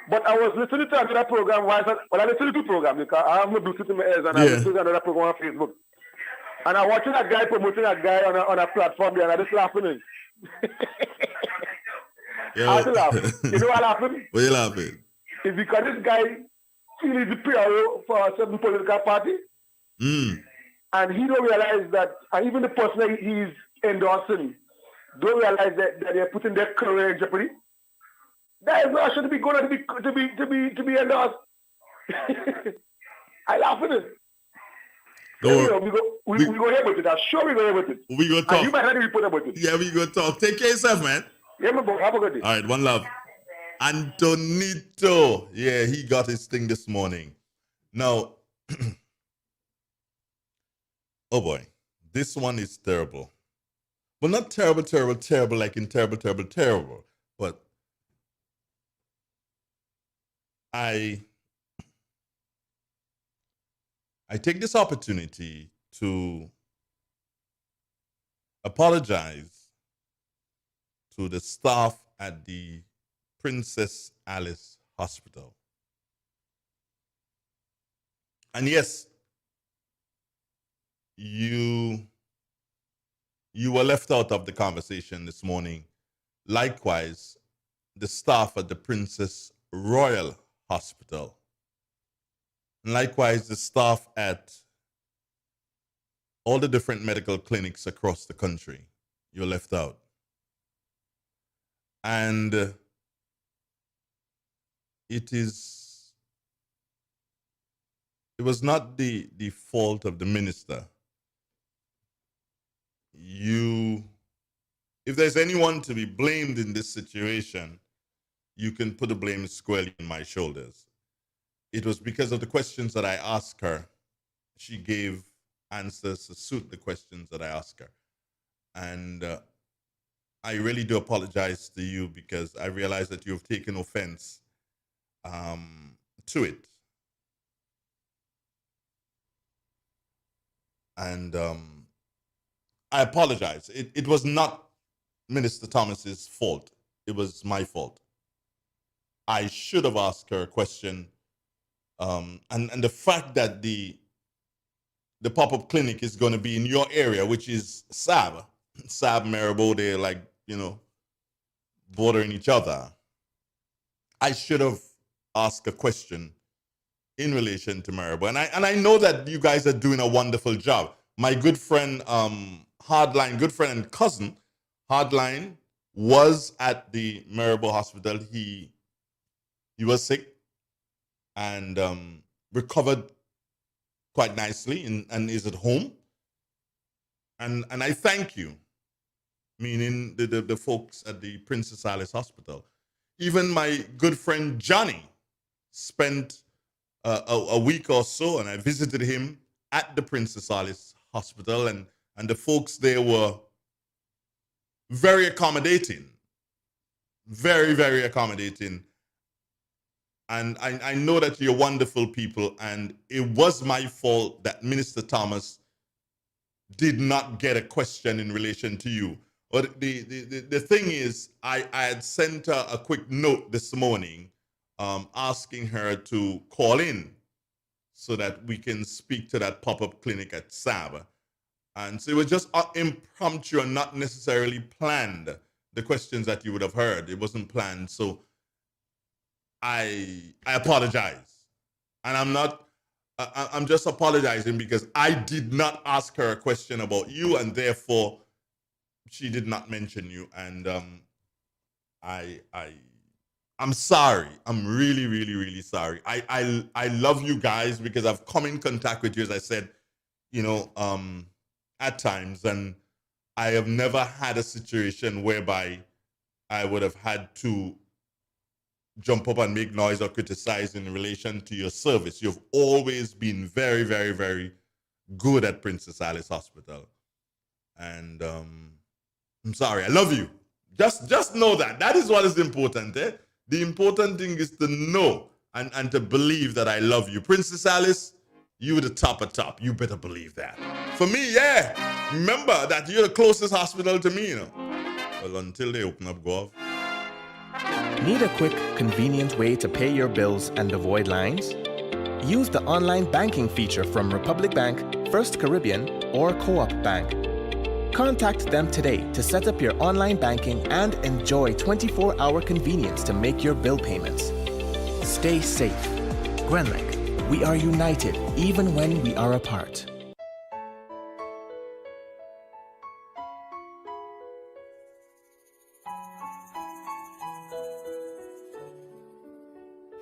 But I was listening to another program. I listened to two programs because I have no Bluetooth in my ears, and I listened to another program on Facebook. And I'm watching a guy promoting a guy on a platform there, and I'm just laughing. I laugh. You know why I'm laughing? Why you laughing? It's because this guy feels the PRO for a certain political party. And he don't realize that, and even the person that he's endorsing don't realize that they're putting their career in jeopardy. That is not should be going to be endorsed. I laugh at it. We go here with it. I'm sure we go here with it. We go talk. And you might have to report about it. Yeah, we go talk. Take care of yourself, man. Yeah, my boy. Have a good day. All right, one love. Antonito. Yeah, he got his thing this morning. Now, oh boy, this one is terrible. But not terrible like in terrible. But I take this opportunity to apologize to the staff at the Princess Alice Hospital. And yes, you were left out of the conversation this morning. Likewise, the staff at the Princess Royal Hospital. And likewise, the staff at all the different medical clinics across the country. You're left out. And it was not the fault of the minister. If there's anyone to be blamed in this situation, you can put the blame squarely on my shoulders. It was because of the questions that I asked her. She gave answers to suit the questions that I asked her. And I really do apologize to you because I realize that you've taken offense to it. And I apologize. It was not Minister Thomas's fault. It was my fault. I should have asked her a question. And the fact that the pop-up clinic is going to be in your area, which is Sab, Maribor, they're like, bordering each other. I should have asked a question in relation to Maribor. And I know that you guys are doing a wonderful job. My good friend, Hardline, good friend and cousin, Hardline, was at the Maribor Hospital. He was sick and recovered quite nicely and is at home. And I thank you, meaning the folks at the Princess Alice Hospital. Even my good friend Johnny spent a week or so, and I visited him at the Princess Alice Hospital, and the folks there were very accommodating, very, very accommodating. And I know that you're wonderful people, and it was my fault that Minister Thomas did not get a question in relation to you. But the thing is, I had sent her a quick note this morning asking her to call in so that we can speak to that pop-up clinic at Sab. And so it was just impromptu and not necessarily planned, the questions that you would have heard. It wasn't planned. So I apologize. And I'm just apologizing because I did not ask her a question about you, and therefore she did not mention you. And I'm sorry. I'm really, really, really sorry. I love you guys because I've come in contact with you, as I said, at times, and I have never had a situation whereby I would have had to jump up and make noise or criticize in relation to your service. You've always been very, very, very good at Princess Alice Hospital. And I'm sorry. I love you. Just know that. That is what is important. The important thing is to know and to believe that I love you. Princess Alice, you're the top of top. You better believe that. For me, yeah. Remember that you're the closest hospital to me, Well, until they open up Gov. Need a quick, convenient way to pay your bills and avoid lines? Use the online banking feature from Republic Bank, First Caribbean, or Co-op Bank. Contact them today to set up your online banking and enjoy 24-hour convenience to make your bill payments. Stay safe. Grenlec, we are united even when we are apart.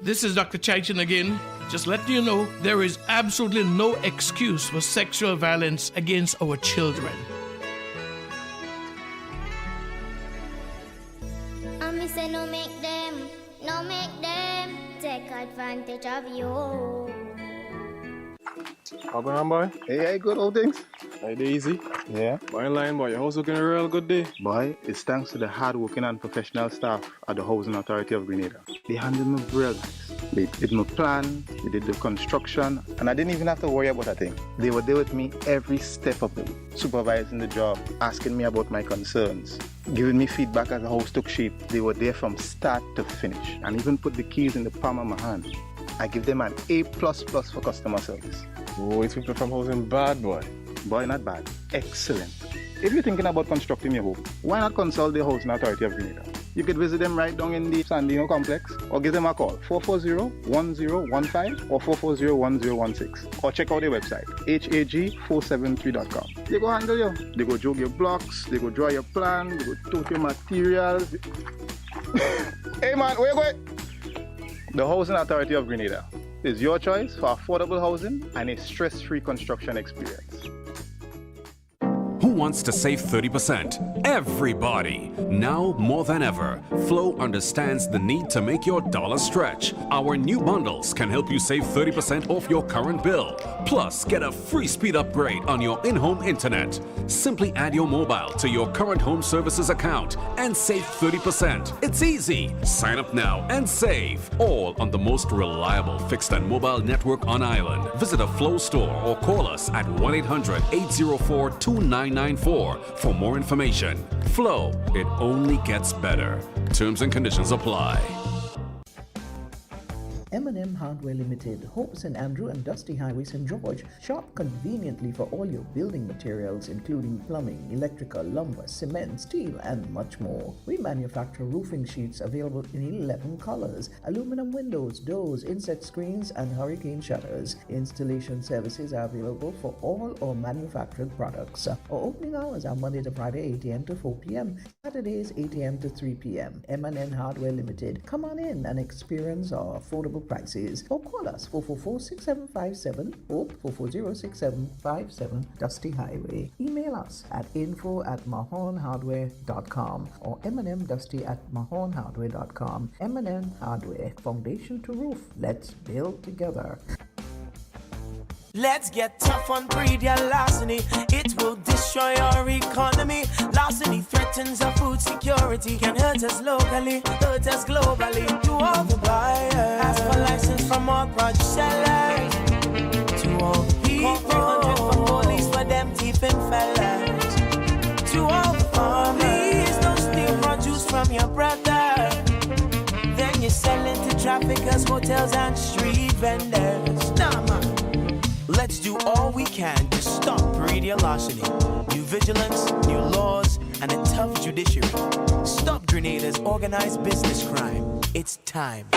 This is Dr. Chaichan again. Just letting you know, there is absolutely no excuse for sexual violence against our children. I say no make them take advantage of you. How going on, boy? Hey, good old things. Hey, easy. Yeah. Boy, in line, boy. Your house looking a real good day. Boy, it's thanks to the hard-working and professional staff at the Housing Authority of Grenada. They handled me real nice. They did my plan, they did the construction, and I didn't even have to worry about a thing. They were there with me every step of the way, supervising the job, asking me about my concerns, giving me feedback as the house took shape. They were there from start to finish, and even put the keys in the palm of my hand. I give them an A++ for customer service. Oh, it's people from housing bad, boy. Boy, not bad. Excellent. If you're thinking about constructing your home, why not consult the Housing Authority of Grenada? You could visit them right down in the Sandino complex, or give them a call, 440-1015 or 440-1016, or check out their website, hag473.com. They go handle you. They go jog your blocks, they go draw your plan, they go tote your materials. Hey man, where you going? The Housing Authority of Grenada is your choice for affordable housing and a stress-free construction experience. Who wants to save 30%? Everybody! Now more than ever, Flow understands the need to make your dollar stretch. Our new bundles can help you save 30% off your current bill. Plus, get a free speed upgrade on your in-home internet. Simply add your mobile to your current home services account and save 30%. It's easy. Sign up now and save. All on the most reliable fixed and mobile network on island. Visit a Flow store or call us at 1-800-804-2994 for more information. Flow, it only gets better. Terms and conditions apply. M&M Hardware Limited, Hope St. Andrew and Dusty Highway, St. George. Shop conveniently for all your building materials, including plumbing, electrical, lumber, cement, steel, and much more. We manufacture roofing sheets available in 11 colors, aluminum windows, doors, inset screens, and hurricane shutters. Installation services are available for all our manufactured products. Our opening hours are Monday to Friday, 8 a.m. to 4 p.m., Saturdays, 8 a.m. to 3 p.m. M&M Hardware Limited. Come on in and experience our affordable prices, or call us 444-6757 or 440-6757 Dusty Highway. Email us at info@mahonhardware.com or mnmdusty@mahonhardware.com. M&M Hardware, foundation to roof. Let's build together. Let's get tough on breed larceny. It will destroy our economy. Larceny threatens our food security. Can hurt us locally, hurt us globally. To all the buyers, ask for license from all produce sellers. To all people, 300 for police for them thieving fellas. To all the farmers, don't steal produce from your brother. Then you sell it to traffickers, hotels and street vendors. Nah, man. Let's do all we can to stop breed larceny. New vigilance, new laws, and a tough judiciary. Stop Grenada's organized business crime. It's time.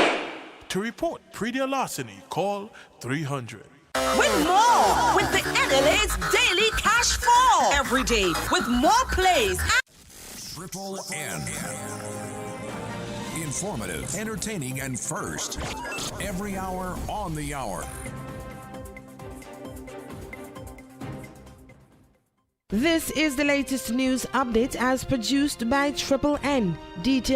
To report breed larceny, call 300. Win more with the NLA's Daily Cash Fall. Every day with more plays. Triple N. Informative, entertaining, and first. Every hour on the hour. This is the latest news update as produced by Triple N. Details